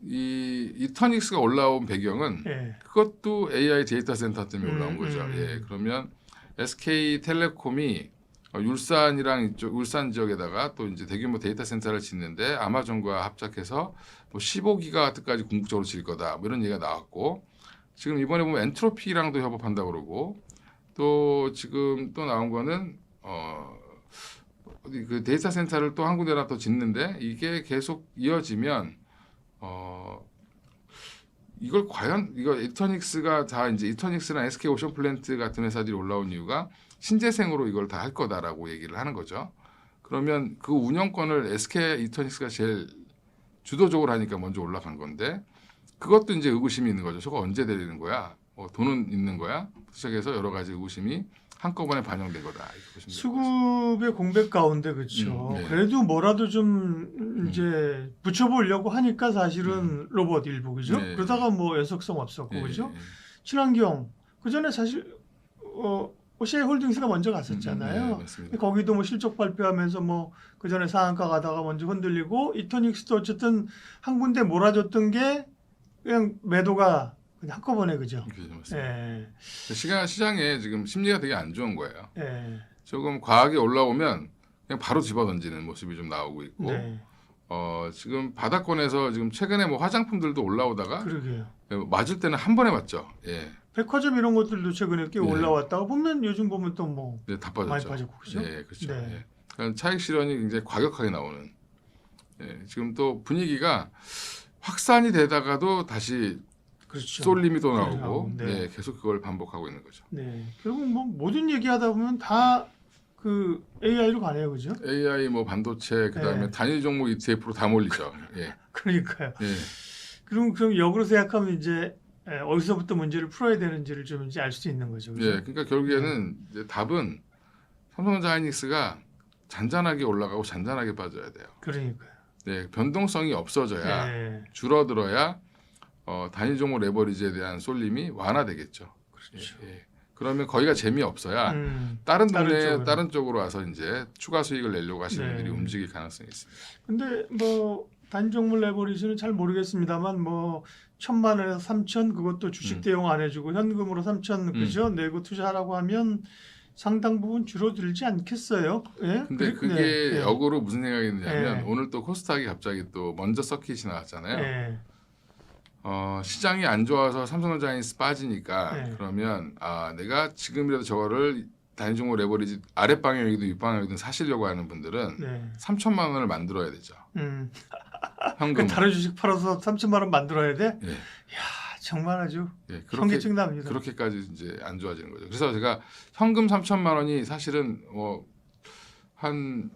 이 이터닉스가 올라온 배경은 예. 그것도 AI 데이터 센터 때문에 올라온 거죠. 음. 예, 그러면 SK텔레콤이 울산이랑 이쪽 울산 지역에다가 또 이제 대규모 데이터 센터를 짓는데 아마존과 합작해서 뭐 15기가와트까지 궁극적으로 질 거다. 뭐 이런 얘기가 나왔고 지금 이번에 보면 엔트로피랑도 협업한다고 그러고 또 지금 또 나온 거는 어디 그 데이터 센터를 또 한 군데나 또 짓는데 이게 계속 이어지면 이걸 과연 이거 이터닉스가 다 이제 이터닉스랑 SK 오션플랜트 같은 회사들이 올라온 이유가 신재생으로 이걸 다 할 거다라고 얘기를 하는 거죠. 그러면 그 운영권을 SK 이터닉스가 제일 주도적으로 하니까 먼저 올라간 건데 그것도 이제 의구심이 있는 거죠. 저거 언제 내리는 거야? 돈은 있는 거야? 시작해서 여러 가지 의구심이 한꺼번에 반영된 거다. 이렇게 보시면 수급의 공백 가운데 그렇죠. 네. 그래도 뭐라도 좀 이제 붙여보려고 하니까 사실은 로봇 일부 그죠. 네. 그러다가 뭐 연속성 없었고 예, 그죠. 예. 친환경 그 전에 사실 OCI 홀딩스가 먼저 갔었잖아요. 네, 맞습니다. 거기도 뭐 실적 발표하면서 뭐 그 전에 상한가 가다가 먼저 흔들리고 이터닉스도 어쨌든 한 군데 몰아줬던 게 그냥 매도가 그냥 한꺼번에 그죠. 그죠, 맞습니다. 예, 시장에 지금 심리가 되게 안 좋은 거예요. 예, 조금 과하게 올라오면 그냥 바로 집어던지는 모습이 좀 나오고 있고 네, 지금 바닥권에서 지금 최근에 뭐 화장품들도 올라오다가 그러게요. 맞을 때는 한 번에 맞죠. 예, 백화점 이런 것들도 최근에 꽤 네. 올라왔다가 보면 요즘 보면 또 뭐 네, 다 많이 빠졌죠. 빠졌고 그죠. 예, 그렇죠. 네. 예. 그러니까 차익 실현이 굉장히 과격하게 나오는. 예, 지금 또 분위기가 확산이 되다가도 다시 그렇죠. 쏠림이 또 나오고, 네. 네, 계속 그걸 반복하고 있는 거죠. 네, 결국 뭐 모든 얘기하다 보면 다 그 AI로 가네요, 그죠? AI 뭐 반도체 그다음에 네. 단일 종목 ETF로 다 몰리죠. 예, 그러니까요. 예. 그럼 역으로 생각하면 이제 어디서부터 문제를 풀어야 되는지를 좀 이제 알 수 있는 거죠, 그죠? 예, 그러니까 결국에는 이제 답은 삼성전자 하이닉스가 잔잔하게 올라가고 잔잔하게 빠져야 돼요. 그러니까요. 네, 변동성이 없어져야 네, 줄어들어야 단일 종목 레버리지에 대한 쏠림이 완화되겠죠. 그렇죠. 예. 그러면 거기가 재미없어야 다른 다른 동네 쪽으로. 다른 쪽으로 와서 이제 추가 수익을 내려고 하시는 네. 분들이 움직일 가능성이 있습니다. 근데 뭐 단종물 레버리지는 잘 모르겠습니다만 뭐 1,000만 원에서 3,000 그것도 주식 대용 안 해주고 현금으로 3,000 그죠? 내고 투자하라고 하면 상당 부분 줄어들지 않겠어요? 예? 근데 그게 네. 역으로 무슨 생각이 드냐면 네. 오늘 또 코스닥이 갑자기 또 먼저 서킷이 나왔잖아요. 예. 시장이 안 좋아서 삼성전자 하이닉스 빠지니까 네. 그러면 내가 지금이라도 저거를 단위 종목 레버리지 아랫 방향이든 윗 방향이든 사시려고 하는 분들은 네. 3천만 원을 만들어야 되죠. 현금. 다른 주식 팔아서 3,000만 원 만들어야 돼? 예. 야, 정말 아주 예, 그렇게 현기증 납니다. 그렇게까지 이제 안 좋아지는 거죠. 그래서 제가 현금 3천만 원이 사실은 한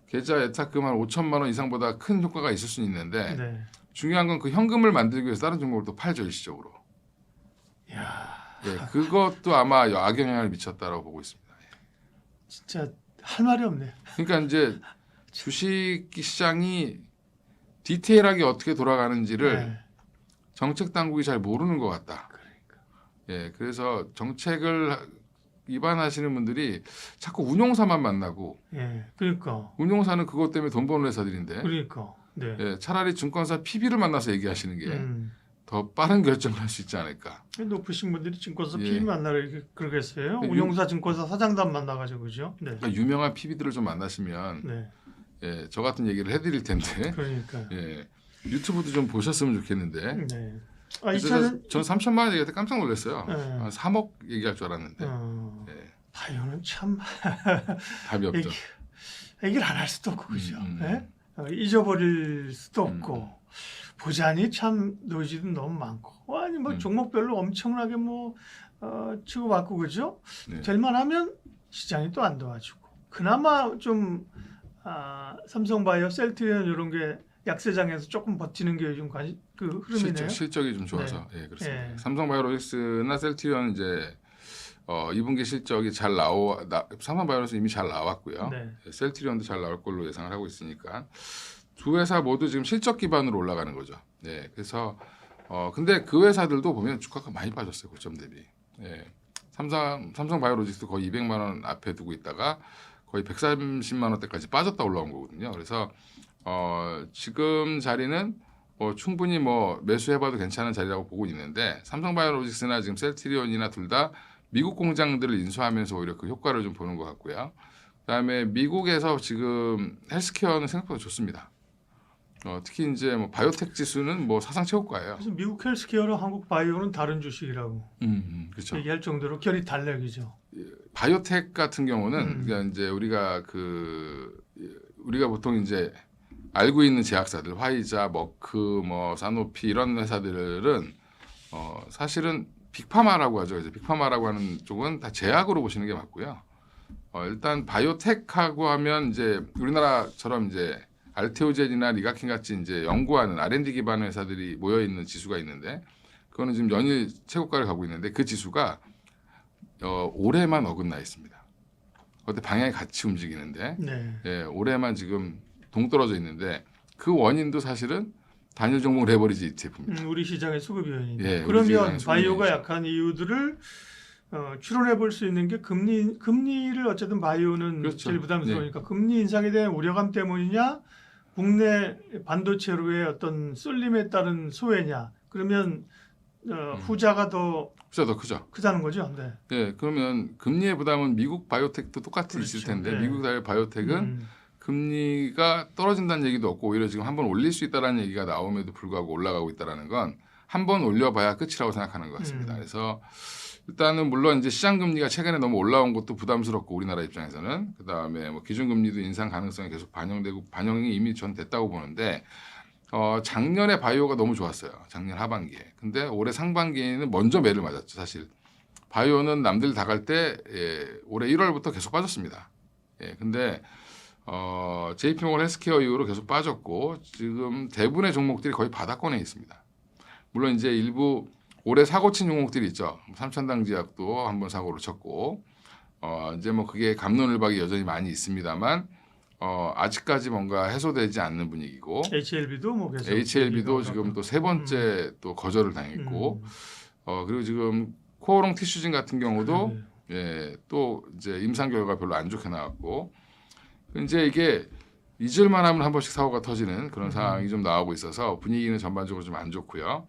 계좌 예탁금 한 5천만 원 이상보다 큰 효과가 있을 수는 있는데 네. 중요한 건 그 현금을 만들기 위해서 다른 종목을 또 팔죠 일시적으로. 야, 예, 그것도 아마 악영향을 미쳤다라고 보고 있습니다. 예. 진짜 할 말이 없네. 그러니까 이제 주식 시장이 디테일하게 어떻게 돌아가는지를 네. 정책 당국이 잘 모르는 것 같다. 그러니까. 예, 그래서 정책을 위반하시는 분들이 자꾸 운용사만 만나고 예, 그러니까. 운용사는 그것 때문에 돈 버는 회사들인데 그러니까. 네. 예, 차라리 증권사 PB를 만나서 얘기하시는 게 더 빠른 결정을 할 수 있지 않을까. 높으신 분들이 증권사 예. PB 만나러 이렇게 그러겠어요? 예, 운용사 증권사 사장단 만나가지고 그죠? 네. 그러니까 유명한 PB들을 좀 만나시면 네. 예, 저 같은 얘기를 해드릴 텐데 그러니까. 예, 유튜브도 좀 보셨으면 좋겠는데 네. 그래서 저는 3천만 원 얘기할 때 깜짝 놀랐어요. 네. 3억 얘기할 줄 알았는데. 예. 바이오는 참 답이 없죠. 얘기를 안 할 수도 없고 그죠. 음. 예? 잊어버릴 수도 없고 보자니 참 노이즈도 너무 많고 아니 뭐 종목별로 엄청나게 뭐 치고받고 그죠. 네. 될만 하면 시장이 또 안 도와주고 그나마 좀 삼성바이오, 셀트리온 이런 게 약세장에서 조금 버티는 게 요즘 그 흐름이네요. 실적이 좀 좋아서 예, 그렇습니다. 예. 삼성바이오로직스나 셀트리온 이제 2분기 실적이 삼성바이오로직스 이미 잘 나왔고요. 네. 셀트리온도 잘 나올 걸로 예상을 하고 있으니까 두 회사 모두 지금 실적 기반으로 올라가는 거죠. 네, 그래서 근데 그 회사들도 보면 주가가 많이 빠졌어요. 고점 대비. 예. 삼성바이오로직스 거의 200만 원 앞에 두고 있다가 거의 130만 원대까지 빠졌다 올라온 거거든요. 그래서 지금 자리는 충분히 매수해봐도 괜찮은 자리라고 보고 있는데 삼성바이오로직스나 지금 셀트리온이나 둘 다 미국 공장들을 인수하면서 오히려 그 효과를 좀 보는 것 같고요. 그다음에 미국에서 지금 헬스케어는 생각보다 좋습니다. 특히 이제 바이오텍 지수는 사상 최고가예요. 그래서 미국 헬스케어랑 한국 바이오는 다른 주식이라고 그렇죠. 얘기할 정도로 결이 달라기죠. 바이오텍 같은 경우는 그러니까 이제 우리가 보통 이제 알고 있는 제약사들 화이자, 머크, 사노피 이런 회사들은 사실은 빅파마라고 하죠. 이제 빅파마라고 하는 쪽은 다 제약으로 보시는 게 맞고요. 일단 바이오텍하고 하면 이제 우리나라처럼 이제 알테오젠이나 리가킨 같이 이제 연구하는 R&D 기반 회사들이 모여 있는 지수가 있는데 그거는 지금 연일 최고가를 가고 있는데 그 지수가 올해만 어긋나 있습니다. 그때 방향이 같이 움직이는데 네. 예, 올해만 지금 동떨어져 있는데 그 원인도 사실은 단일 종목 레버리지 ETF입니다. 우리 시장의 수급 요인이죠. 예, 그러면 수급 바이오가 요인이죠. 약한 이유들을 추론해 볼 수 있는 게 금리를 어쨌든 바이오는 그렇죠. 제일 부담스러우니까 금리 인상에 대한 우려감 때문이냐 국내 반도체로의 어떤 쏠림에 따른 소외냐 그러면 후자가 더 더 크죠. 크다는 거죠. 네. 예, 그러면 금리의 부담은 미국 바이오텍도 똑같이 그렇죠. 있을 텐데 네. 미국 바이오텍은 금리가 떨어진다는 얘기도 없고 오히려 지금 한번 올릴 수 있다는 얘기가 나옴에도 불구하고 올라가고 있다는 건 한번 올려봐야 끝이라고 생각하는 것 같습니다. 그래서 일단은 물론 이제 시장 금리가 최근에 너무 올라온 것도 부담스럽고 우리나라 입장에서는 그 다음에 기준금리도 인상 가능성이 계속 반영이 이미 전 됐다고 보는데 작년에 바이오가 너무 좋았어요. 작년 하반기에. 근데 올해 상반기에는 먼저 매를 맞았죠. 사실 바이오는 남들 다 갈 때 올해 1월부터 계속 빠졌습니다. 근데 JP모건 헬스케어 이후로 계속 빠졌고 지금 대부분의 종목들이 거의 바닥권에 있습니다. 물론 이제 일부 올해 사고 친 종목들이 있죠. 삼천당제약도 한번 사고를 쳤고 이제 그게 갑론을박이 여전히 많이 있습니다만 아직까지 뭔가 해소되지 않는 분위기고 HLB도 계속 HLB도 지금 또 세 번째 또 거절을 당했고 그리고 지금 코오롱 티슈진 같은 경우도 또 이제 임상 결과 별로 안 좋게 나왔고 이제 이게 잊을만 하면 한 번씩 사고가 터지는 그런 상황이 좀 나오고 있어서 분위기는 전반적으로 좀 안 좋고요.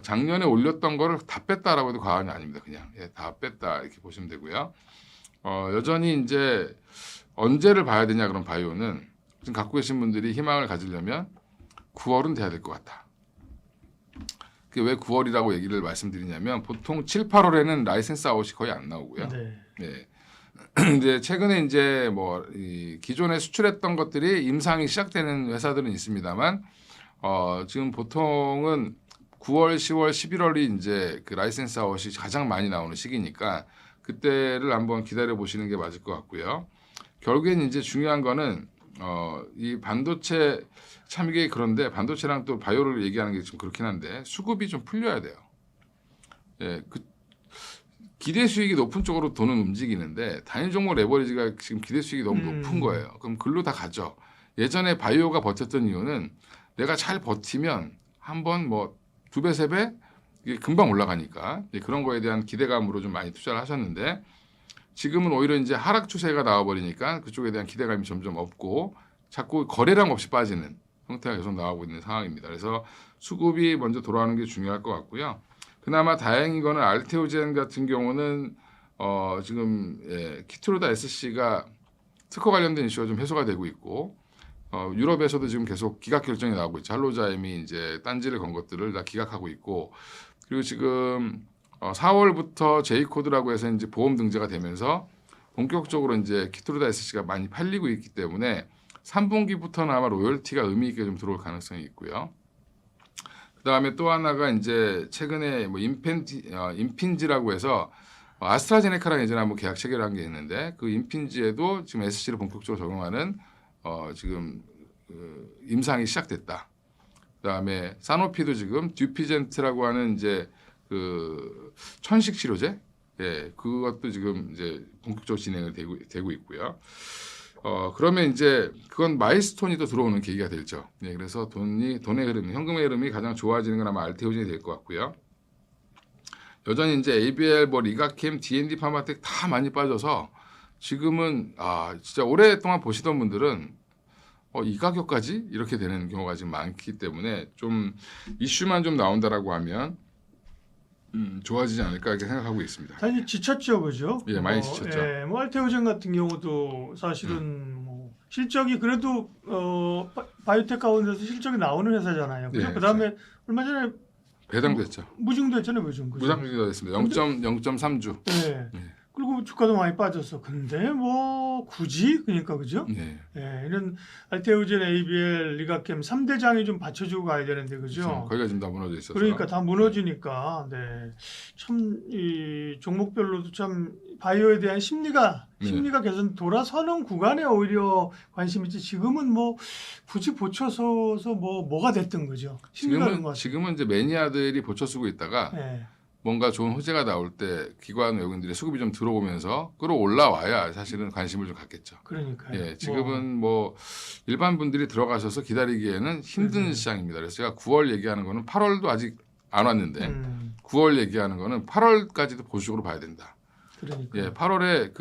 작년에 올렸던 거를 다 뺐다라고 해도 과언이 아닙니다. 그냥 다 뺐다 이렇게 보시면 되고요. 여전히 이제 언제를 봐야 되냐 그런 바이오는 지금 갖고 계신 분들이 희망을 가지려면 9월은 돼야 될 것 같다. 그게 왜 9월이라고 얘기를 말씀드리냐면 보통 7, 8월에는 라이센스 아웃이 거의 안 나오고요. 네. 근데 최근에 이제 이 기존에 수출했던 것들이 임상이 시작되는 회사들은 있습니다만 지금 보통은 9월, 10월, 11월이 이제 그 라이센스 아웃이 가장 많이 나오는 시기니까 그때를 한번 기다려 보시는 게 맞을 것 같고요. 결국엔 이제 중요한 거는 이 반도체 참 이게 그런데 반도체랑 또 바이오를 얘기하는 게 좀 그렇긴 한데 수급이 좀 풀려야 돼요. 기대 수익이 높은 쪽으로 돈은 움직이는데 단일 종목 레버리지가 지금 기대 수익이 너무 높은 거예요. 그럼 글로 다 가죠. 예전에 바이오가 버텼던 이유는 내가 잘 버티면 한번 2배, 3배 이게 금방 올라가니까 그런 거에 대한 기대감으로 좀 많이 투자를 하셨는데 지금은 오히려 이제 하락 추세가 나와버리니까 그쪽에 대한 기대감이 점점 없고 자꾸 거래량 없이 빠지는 형태가 계속 나오고 있는 상황입니다. 그래서 수급이 먼저 돌아오는 게 중요할 것 같고요. 그나마 다행인 거는 알테오젠 같은 경우는 지금 키트로다 SC가 특허 관련된 이슈가 좀 해소가 되고 있고 유럽에서도 지금 계속 기각 결정이 나오고 있죠. 할로자임이 이제 딴지를 건 것들을 다 기각하고 있고 그리고 지금 4월부터 J-코드라고 해서 이제 보험 등재가 되면서 본격적으로 이제 키트루다 SC가 많이 팔리고 있기 때문에 3분기부터는 아마 로열티가 의미 있게 좀 들어올 가능성이 있고요. 그다음에 또 하나가 이제 최근에 뭐 임핀지라고 해서 아스트라제네카랑 예전에 한번 계약 체결한 게 있는데 그 임핀지에도 지금 SC를 본격적으로 적용하는 지금 임상이 시작됐다. 그다음에 사노피도 지금 듀피젠트라고 하는 이제 그 천식 치료제, 예, 그것도 지금 이제 본격적으로 진행을 되고 있고요. 그러면 이제 그건 마일스톤이 또 들어오는 계기가 되죠. 예, 그래서 돈의 흐름, 현금의 흐름이 가장 좋아지는 건 아마 알테오젠이 될 것 같고요. 여전히 이제 ABL, 뭐 리가캠, D&D 파마텍 다 많이 빠져서 지금은 진짜 오랫동안 보시던 분들은 이 가격까지 이렇게 되는 경우가 지금 많기 때문에 좀 이슈만 좀 나온다라고 하면 좋아지지 않을까 이렇게 생각하고 있습니다. 당연히 지쳤죠, 그죠? 예, 많이 지쳤죠. 예, 뭐 알테오젠 같은 경우도 사실은 뭐 실적이 그래도 바이오텍 가운데서 실적이 나오는 회사잖아요. 그죠? 예, 그다음에 얼마 전에 배당됐죠. 무증도했잖아요, 무증. 그죠? 무상주가 됐습니다. 0.3주. 예. 네. 그리고 주가도 많이 빠졌어. 근데 뭐 굳이 그러니까 그죠? 네. 예, 이런 알테오젠, ABL, 리가캠 3대장이 좀 받쳐주고 가야 되는데 그죠? 거기가 지금 다 무너져 있어서. 그러니까 다 무너지니까 네. 참 이 종목별로도 참 바이오에 대한 심리가 계속 돌아서는 구간에 오히려 관심이 있지. 지금은 뭐 굳이 보쳐서서 뭐가 됐든 거죠. 심리가 그런 것 같아요. 지금은 이제 매니아들이 보쳐 쓰고 있다가 예. 뭔가 좋은 호재가 나올 때 기관 외국인들의 수급이 좀 들어오면서 끌어올라와야 사실은 관심을 좀 갖겠죠. 그러니까요. 예, 지금은 뭐 일반 분들이 들어가셔서 기다리기에는 힘든 시장입니다. 그래서 제가 9월 얘기하는 거는 8월도 아직 안 왔는데 9월 얘기하는 거는 8월까지도 보수적으로 봐야 된다. 그러니까. 예, 8월에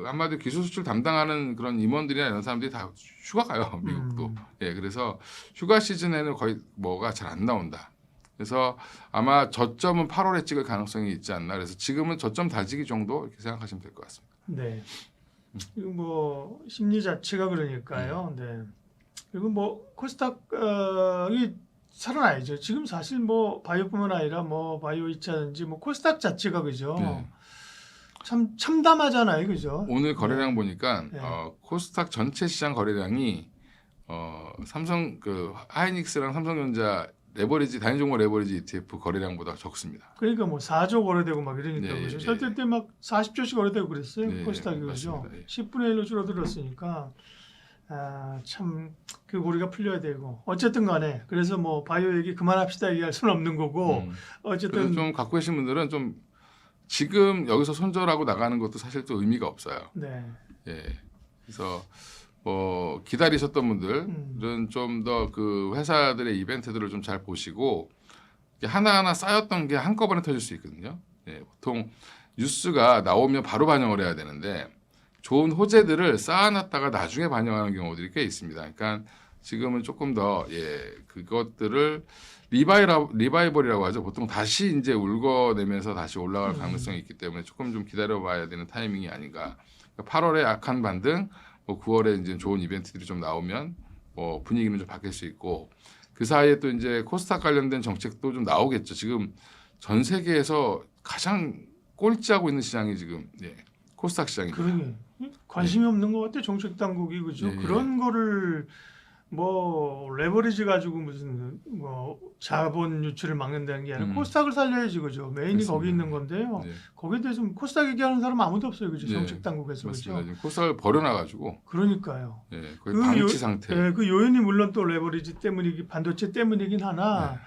한마디로 기술 수출 담당하는 그런 임원들이나 이런 사람들이 다 휴가 가요, 미국도. 예, 그래서 휴가 시즌에는 거의 뭐가 잘 안 나온다. 그래서 아마 저점은 8월에 찍을 가능성이 있지 않나. 그래서 지금은 저점 다지기 정도 이렇게 생각하시면 될 것 같습니다. 네. 이거 뭐 심리 자체가 그러니까요. 네. 그리고 뭐 코스닥이 살아나야죠. 지금 사실 뭐 바이오뿐만 아니라 뭐 바이오 2차든지 뭐 코스닥 자체가 그죠. 네. 참 참담하잖아요, 그죠. 오늘 거래량 보니까 네. 코스닥 전체 시장 거래량이 삼성 하이닉스랑 삼성전자 레버리지 단위종목 레버리지 ETF 거래량보다 적습니다. 그러니까 뭐 4조 거래되고 막 이러니까 네, 그죠. 네. 절대 때 막 40조씩 거래되고 그랬어요. 네, 코스닥이 그죠. 맞습니다. 예. 10분의 1로 줄어들었으니까 참 그 고리가 풀려야 되고 어쨌든 간에 그래서 뭐 바이오 얘기 그만합시다 얘기할 수는 없는 거고 그래서 어쨌든 좀 갖고 계신 분들은 좀 지금 여기서 손절하고 나가는 것도 사실 또 의미가 없어요. 네. 예. 그래서 뭐 기다리셨던 분들은 좀 더 그 회사들의 이벤트들을 좀 잘 보시고 하나하나 쌓였던 게 한꺼번에 터질 수 있거든요. 예. 보통 뉴스가 나오면 바로 반영을 해야 되는데 좋은 호재들을 쌓아놨다가 나중에 반영하는 경우들이 꽤 있습니다. 그러니까 지금은 조금 더 그것들을 리바이벌이라고 하죠. 보통 다시 이제 울거내면서 다시 올라갈 가능성이 있기 때문에 조금 좀 기다려봐야 되는 타이밍이 아닌가. 그러니까 8월에 약한 반등, 뭐 9월에 이제 좋은 이벤트들이 좀 나오면 뭐 분위기는 좀 바뀔 수 있고 그 사이에 또 이제 코스닥 관련된 정책도 좀 나오겠죠. 지금 전 세계에서 가장 꼴찌하고 있는 시장이 지금 코스닥 시장입니다. 그러게 관심이 없는 것 같아 정책 당국이 그죠. 예, 예. 그런 거를 뭐 레버리지 가지고 무슨 뭐 자본 유출을 막는다는 게 아니라 코스닥을 살려야지 그죠. 메인이 그렇습니다. 거기 있는 건데요. 네. 거기에 대해서 코스닥 얘기하는 사람 아무도 없어요 그죠. 네, 정책 당국에서 맞습니다. 그죠. 지금 코스닥을 버려놔가지고 그러니까요. 거의 방치 요- 상태. 예, 그 요인이 물론 또 레버리지 때문이기 반도체 때문이긴 하나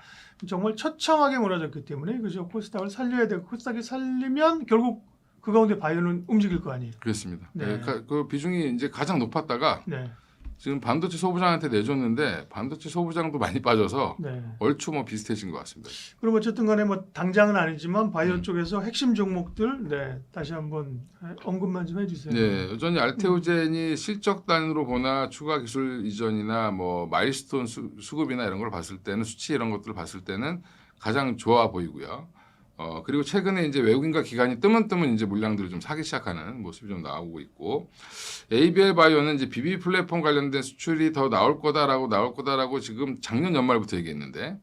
정말 처참하게 무너졌기 때문에 그죠. 코스닥을 살려야 되고 코스닥이 살리면 결국 그 가운데 바이오는 움직일 거 아니에요. 그렇습니다. 네. 그 비중이 이제 가장 높았다가 네, 지금 반도체 소부장한테 내줬는데 반도체 소부장도 많이 빠져서 네. 얼추 뭐 비슷해진 것 같습니다. 그럼 어쨌든 간에 뭐 당장은 아니지만 바이오 쪽에서 핵심 종목들 네 다시 한번 언급만 좀 해주세요. 네, 여전히 알테오젠이 실적 단으로 보나 추가 기술 이전이나 뭐 마일스톤 수급이나 이런 걸 봤을 때는 수치 이런 것들을 봤을 때는 가장 좋아 보이고요. 그리고 최근에 이제 외국인과 기관이 뜨문뜨문 이제 물량들을 좀 사기 시작하는 모습이 좀 나오고 있고 ABL 바이오는 이제 BB 플랫폼 관련된 수출이 더 나올 거다라고 지금 작년 연말부터 얘기했는데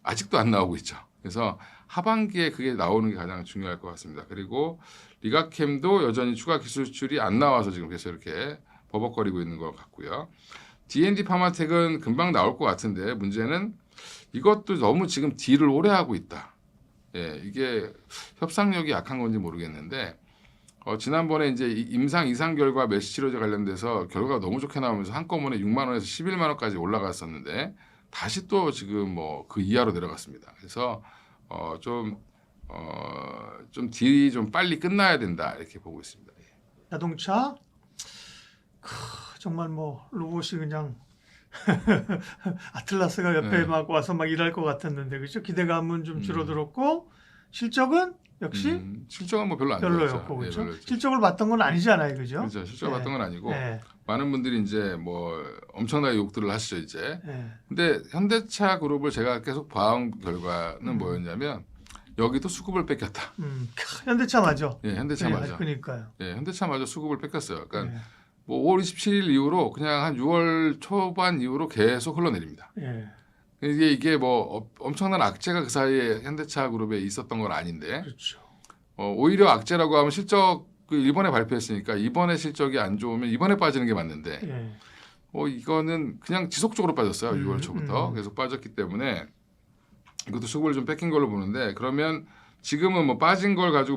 아직도 안 나오고 있죠. 그래서 하반기에 그게 나오는 게 가장 중요할 것 같습니다. 그리고 리가캠도 여전히 추가 기술 수출이 안 나와서 지금 계속 이렇게 버벅거리고 있는 것 같고요. D&D 파마텍은 금방 나올 것 같은데 문제는 이것도 너무 지금 딜을 오래 하고 있다. 예, 이게 협상력이 약한 건지 모르겠는데 지난번에 이제 임상 이상 결과 메시 치료제 관련돼서 결과가 너무 좋게 나오면서 한꺼번에 6만 원에서 11만 원까지 올라갔었는데 다시 또 지금 뭐 그 이하로 내려갔습니다. 그래서 좀 딜이 좀 빨리 끝나야 된다 이렇게 보고 있습니다. 예. 자동차 정말 뭐 로봇이 그냥 아틀라스가 옆에 네. 막 와서 막 일할 것 같았는데 그죠? 기대감은 좀 줄어들었고 실적은 역시 실적은 뭐 별로 안 별로였고 좋았죠. 그렇죠? 예, 별로였죠. 실적을 봤던 건 아니잖아요, 그죠? 그렇죠. 실적 네. 봤던 건 아니고 네. 많은 분들이 이제 뭐 엄청나게 욕들을 하시죠 이제. 네. 근데 현대차 그룹을 제가 계속 봐온 결과는 뭐였냐면 여기도 수급을 뺏겼다. 현대차 맞아. 예, 현대차 맞아. 그러니까요. 예, 현대차 맞아 수급을 뺏겼어요. 그러니까 네. 뭐 5월 27일 이후로 그냥 한 6월 초반 이후로 계속 흘러내립니다. 예. 이게 뭐 엄청난 악재가 그 사이에 현대차 그룹에 있었던 건 아닌데 그렇죠. 오히려 악재라고 하면 실적 그 이번에 발표했으니까 이번에 실적이 안 좋으면 이번에 빠지는 게 맞는데 예. 이거는 그냥 지속적으로 빠졌어요. 6월 초부터 계속 빠졌기 때문에 이것도 수급을 좀 뺏긴 걸로 보는데 그러면 지금은 뭐 빠진 걸 가지고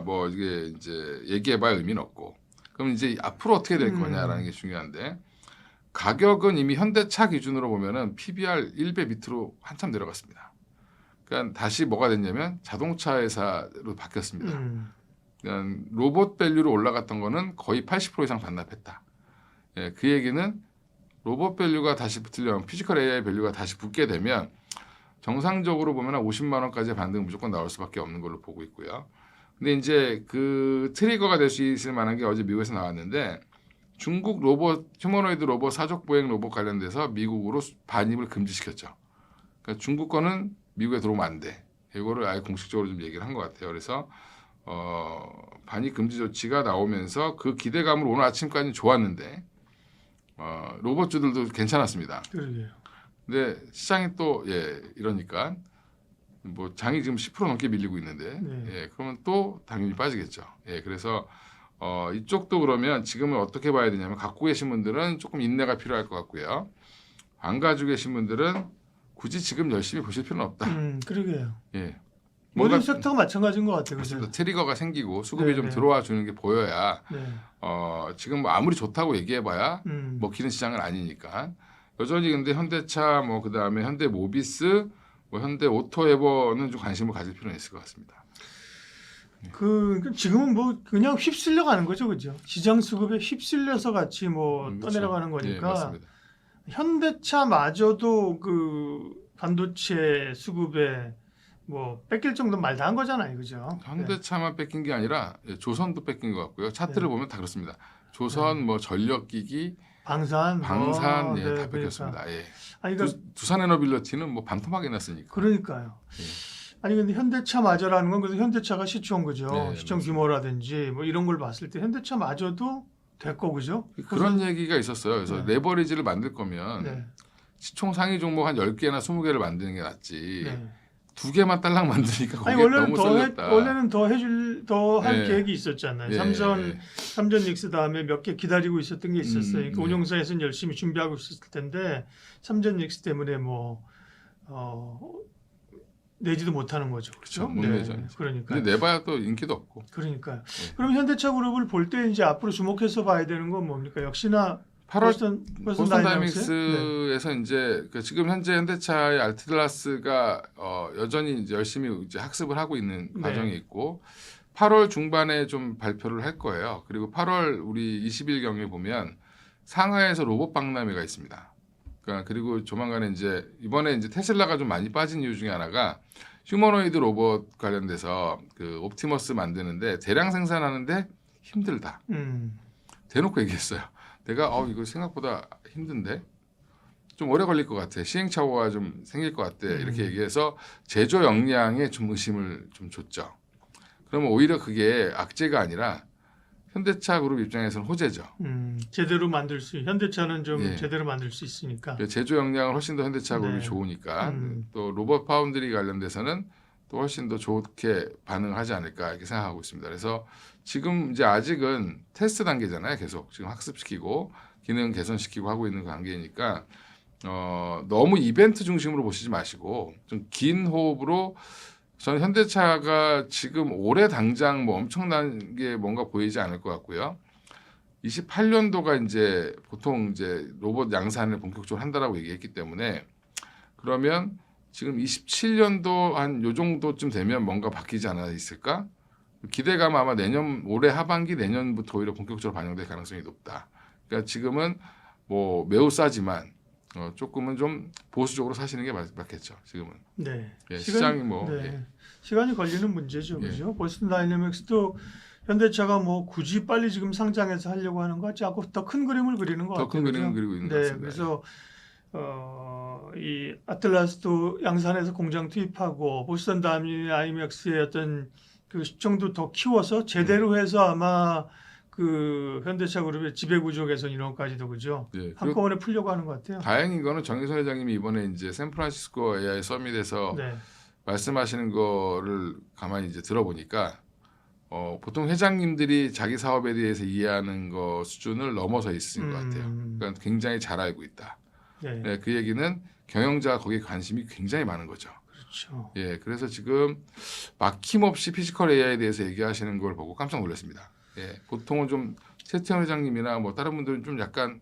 뭐 이게 이제 얘기해봐야 의미는 없고 그럼 이제 앞으로 어떻게 될 거냐라는 게 중요한데 가격은 이미 현대차 기준으로 보면은 PBR 1배 밑으로 한참 내려갔습니다. 그러니까 다시 뭐가 됐냐면 자동차 회사로 바뀌었습니다. 그러니까 로봇 밸류로 올라갔던 거는 거의 80% 이상 반납했다. 예, 그 얘기는 로봇 밸류가 다시 붙으려면 피지컬 AI 밸류가 다시 붙게 되면 정상적으로 보면 한 50만 원까지의 반등 무조건 나올 수밖에 없는 걸로 보고 있고요. 근데 이제 그 트리거가 될 수 있을 만한 게 어제 미국에서 나왔는데 중국 로봇 휴머노이드 로봇 사족 보행 로봇 관련돼서 미국으로 반입을 금지시켰죠. 그러니까 중국 거는 미국에 들어오면 안 돼. 이거를 아예 공식적으로 좀 얘기를 한 것 같아요. 그래서 반입 금지 조치가 나오면서 그 기대감으로 오늘 아침까지 좋았는데 로봇주들도 괜찮았습니다. 그러게요. 근데 시장이 또 이러니까 뭐 장이 지금 10% 넘게 밀리고 있는데 그러면 또 당연히 빠지겠죠. 그래서 이쪽도 그러면 지금은 어떻게 봐야 되냐면 갖고 계신 분들은 조금 인내가 필요할 것 같고요. 안 가지고 계신 분들은 굳이 지금 열심히 보실 필요는 없다. 그러게요. 뭔가 모든 섹터가 마찬가지인 것 같아요. 맞습니다. 트리거가 생기고 수급이 좀 네. 들어와 주는 게 보여야 네. 지금 뭐 아무리 좋다고 얘기해봐야 먹히는 시장은 아니니까 여전히 근데 현대차 뭐 그다음에 현대모비스 뭐 현대오토에버는 좀 관심을 가질 필요는 있을 것 같습니다. 지금은 뭐 그냥 휩쓸려 가는 거죠, 그죠? 시장 수급에 휩쓸려서 같이 뭐 그렇죠. 떠내려가는 거니까 맞습니다. 현대차마저도 그 반도체 수급에 뭐 뺏길 정도 말 다 한 거잖아요, 그죠? 현대차만 뺏긴 게 아니라 조선도 뺏긴 것 같고요. 차트를 보면 다 그렇습니다. 조선, 뭐 전력기기, 방산 다 그러니까. 뺏겼습니다. 아니, 그러니까 두산에너빌리티는 뭐 반토막이 났으니까. 그러니까요. 아니 근데 현대차마저라는 건 그래서 현대차가 시총 그죠? 시총 맞습니다. 규모라든지 뭐 이런 걸 봤을 때 현대차마저도 됐고 그죠? 그런 얘기가 있었어요. 그래서 네. 레버리지를 만들 거면 네. 시총 상위 종목 한 10개나 20개를 만드는 게 낫지. 네. 2개만 딸랑 만드니까 거기에 아니 원래는 너무 쏠렸다. 원래는 더 할 네. 계획이 있었잖아요. 예. 삼전 닉스 다음에 몇 개 기다리고 있었던 게 있었어요. 그러니까 네. 운용사에서는 열심히 준비하고 있었을 텐데 삼전 닉스 때문에 뭐 내지도 못하는 거죠. 그렇죠? 못 내죠. 그러니까. 근데 내봐야 또 인기도 없고. 그러니까요. 그럼 현대차 그룹을 볼 때 이제 앞으로 주목해서 봐야 되는 건 뭡니까? 역시나 8월 보스턴 다이내믹스? 다이내믹스에서 이제 지금 현재 현대차의 알티라스가 여전히 이제 열심히 이제 학습을 하고 있는 네. 과정이 있고 8월 중반에 좀 발표를 할 거예요. 그리고 8월 우리 20일 경에 보면 상하이에서 로봇 박람회가 있습니다. 그리고 조만간에 이제 이번에 이제 테슬라가 좀 많이 빠진 이유 중에 하나가 휴머노이드 로봇 관련돼서 그 옵티머스 만드는데 대량 생산하는데 힘들다. 대놓고 얘기했어요. 내가 이거 생각보다 힘든데 좀 오래 걸릴 것 같아. 시행착오가 좀 생길 것 같아. 이렇게 얘기해서 제조 역량에 좀 의심을 좀 줬죠. 그러면 오히려 그게 악재가 아니라 현대차 그룹 입장에서는 호재죠. 제대로 만들 수 현대차는 좀 예. 제대로 만들 수 있으니까. 제조 역량은 훨씬 더 현대차 그룹이 네. 좋으니까 또 로봇 파운드리 관련돼서는 또 훨씬 더 좋게 반응하지 않을까 이렇게 생각하고 있습니다. 그래서 지금 이제 아직은 테스트 단계잖아요. 계속 지금 학습시키고 기능 개선시키고 하고 있는 단계니까 너무 이벤트 중심으로 보시지 마시고 좀 긴 호흡으로 저는 현대차가 지금 올해 당장 뭐 엄청난 게 뭔가 보이지 않을 것 같고요. 28년도가 이제 보통 이제 로봇 양산을 본격적으로 한다라고 얘기했기 때문에 그러면 지금 27년도 한 요 정도쯤 되면 뭔가 바뀌지 않아 있을까? 기대감 아마 올해 하반기 내년부터 오히려 본격적으로 반영될 가능성이 높다. 그러니까 지금은 뭐 매우 싸지만 조금은 좀 보수적으로 사시는 게 맞겠죠. 지금은. 네. 예, 시장이 뭐 네. 예. 시간이 걸리는 문제죠, 예. 그죠? 보스턴 다이내믹스도 현대차가 뭐 굳이 빨리 지금 상장해서 하려고 하는 거 같지 않고 더 큰 그림을 그리는 것 같아요. 더 큰 그림을 그죠? 그리고 있는 것 네, 같습니다. 그래서 이 아틀라스도 양산에서 공장 투입하고 보스턴 다이내믹스의 어떤 그 시청도 더 키워서 제대로 해서 아마 그 현대차 그룹의 지배 구조 개선 이론까지도 그죠? 예, 그리고 한꺼번에 풀려고 하는 것 같아요. 다행인 거는 정의선 회장님이 이번에 이제 샌프란시스코 AI 서밋에서 네, 말씀하시는 거를 가만히 이제 들어보니까 보통 회장님들이 자기 사업에 대해서 이해하는 거 수준을 넘어서 있는 것 같아요. 그러니까 굉장히 잘 알고 있다. 네, 네, 그 얘기는 경영자가 거기에 관심이 굉장히 많은 거죠. 그렇죠. 예, 그래서 지금 막힘없이 피지컬 AI에 대해서 얘기하시는 걸 보고 깜짝 놀랐습니다. 예, 보통은 좀 최태원 회장님이나 뭐 다른 분들은 좀 약간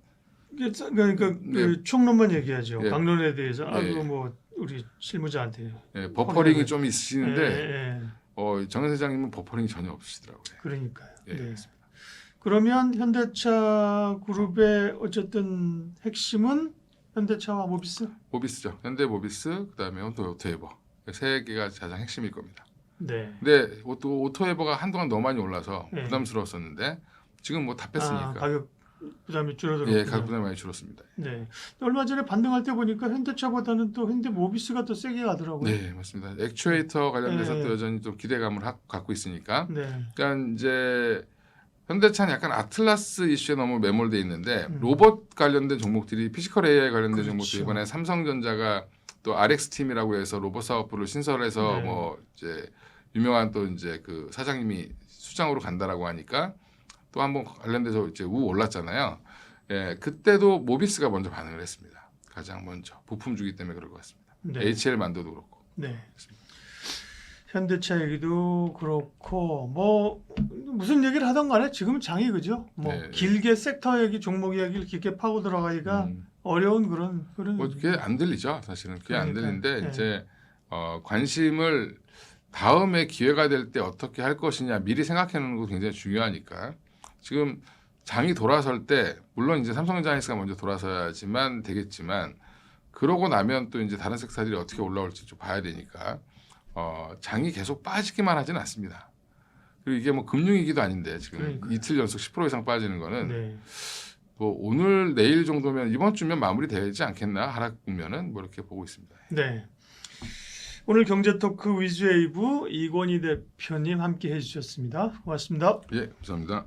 그러니까 네. 그 총론만 얘기하죠. 예. 강론에 대해서 예. 그거 뭐 우리 실무자한테 버퍼링이 좀 있으시는데 예, 예. 정현 회장님은 버퍼링이 전혀 없으시더라고요. 그러니까요. 예, 네. 그렇습니다. 그러면 현대차 그룹의 어쨌든 핵심은 현대차와 모비스. 모비스죠. 현대 모비스, 그다음에 오토에버 세 개가 가장 핵심일 겁니다. 네. 근데 오토에버가 한동안 너무 많이 올라서 네. 부담스러웠었는데 지금 뭐 다 뺐으니까 가격 부담이 줄어들었군요. 예, 가격 부담이 많이 줄었습니다. 네. 얼마 전에 반등할 때 보니까 현대차보다는 또 현대 모비스가 더 세게 가더라고요. 네, 맞습니다. 액추에이터 관련돼서 네. 또 여전히 좀 기대감을 갖고 있으니까. 네. 그러니까 이제 현대차는 약간 아틀라스 이슈에 너무 매몰돼 있는데 로봇 관련된 종목들이 피지컬 AI 관련된 그렇죠. 종목들이 이번에 삼성전자가 또 RX 팀이라고 해서 로봇 사업부를 신설해서 네. 뭐 이제 유명한 또 이제 그 사장님이 수장으로 간다라고 하니까 또 한번 관련돼서 이제 올랐잖아요. 예, 그때도 모비스가 먼저 반응을 했습니다. 가장 먼저 부품 주기 때문에 그럴 것 같습니다. 네. HL 만도도 그렇고. 네. 현대차 얘기도 그렇고 뭐 무슨 얘기를 하던 간에 지금 장이 그죠? 뭐 네. 길게 섹터 얘기, 종목 이야기를 깊게 파고 들어가기가 어려운 그런 뭐 그게 안 들리죠. 사실은 그게 안 그러니까요. 들리는데 네. 이제 관심을 다음에 기회가 될 때 어떻게 할 것이냐 미리 생각해 놓는 거 굉장히 중요하니까 지금 장이 돌아설 때 물론 이제 삼성전자가 먼저 돌아서야지만 되겠지만 그러고 나면 또 이제 다른 섹터들이 어떻게 올라올지 좀 봐야 되니까 장이 계속 빠지기만 하진 않습니다. 그리고 이게 뭐 금융위기도 아닌데 지금 그러니까요. 이틀 연속 10% 이상 빠지는 거는 네. 뭐 오늘 내일 정도면 이번 주면 마무리되지 않겠나 하락 국면은 뭐 이렇게 보고 있습니다. 네. 오늘 경제토크 위즈웨이브 이권희 대표님 함께 해주셨습니다. 고맙습니다. 예, 감사합니다.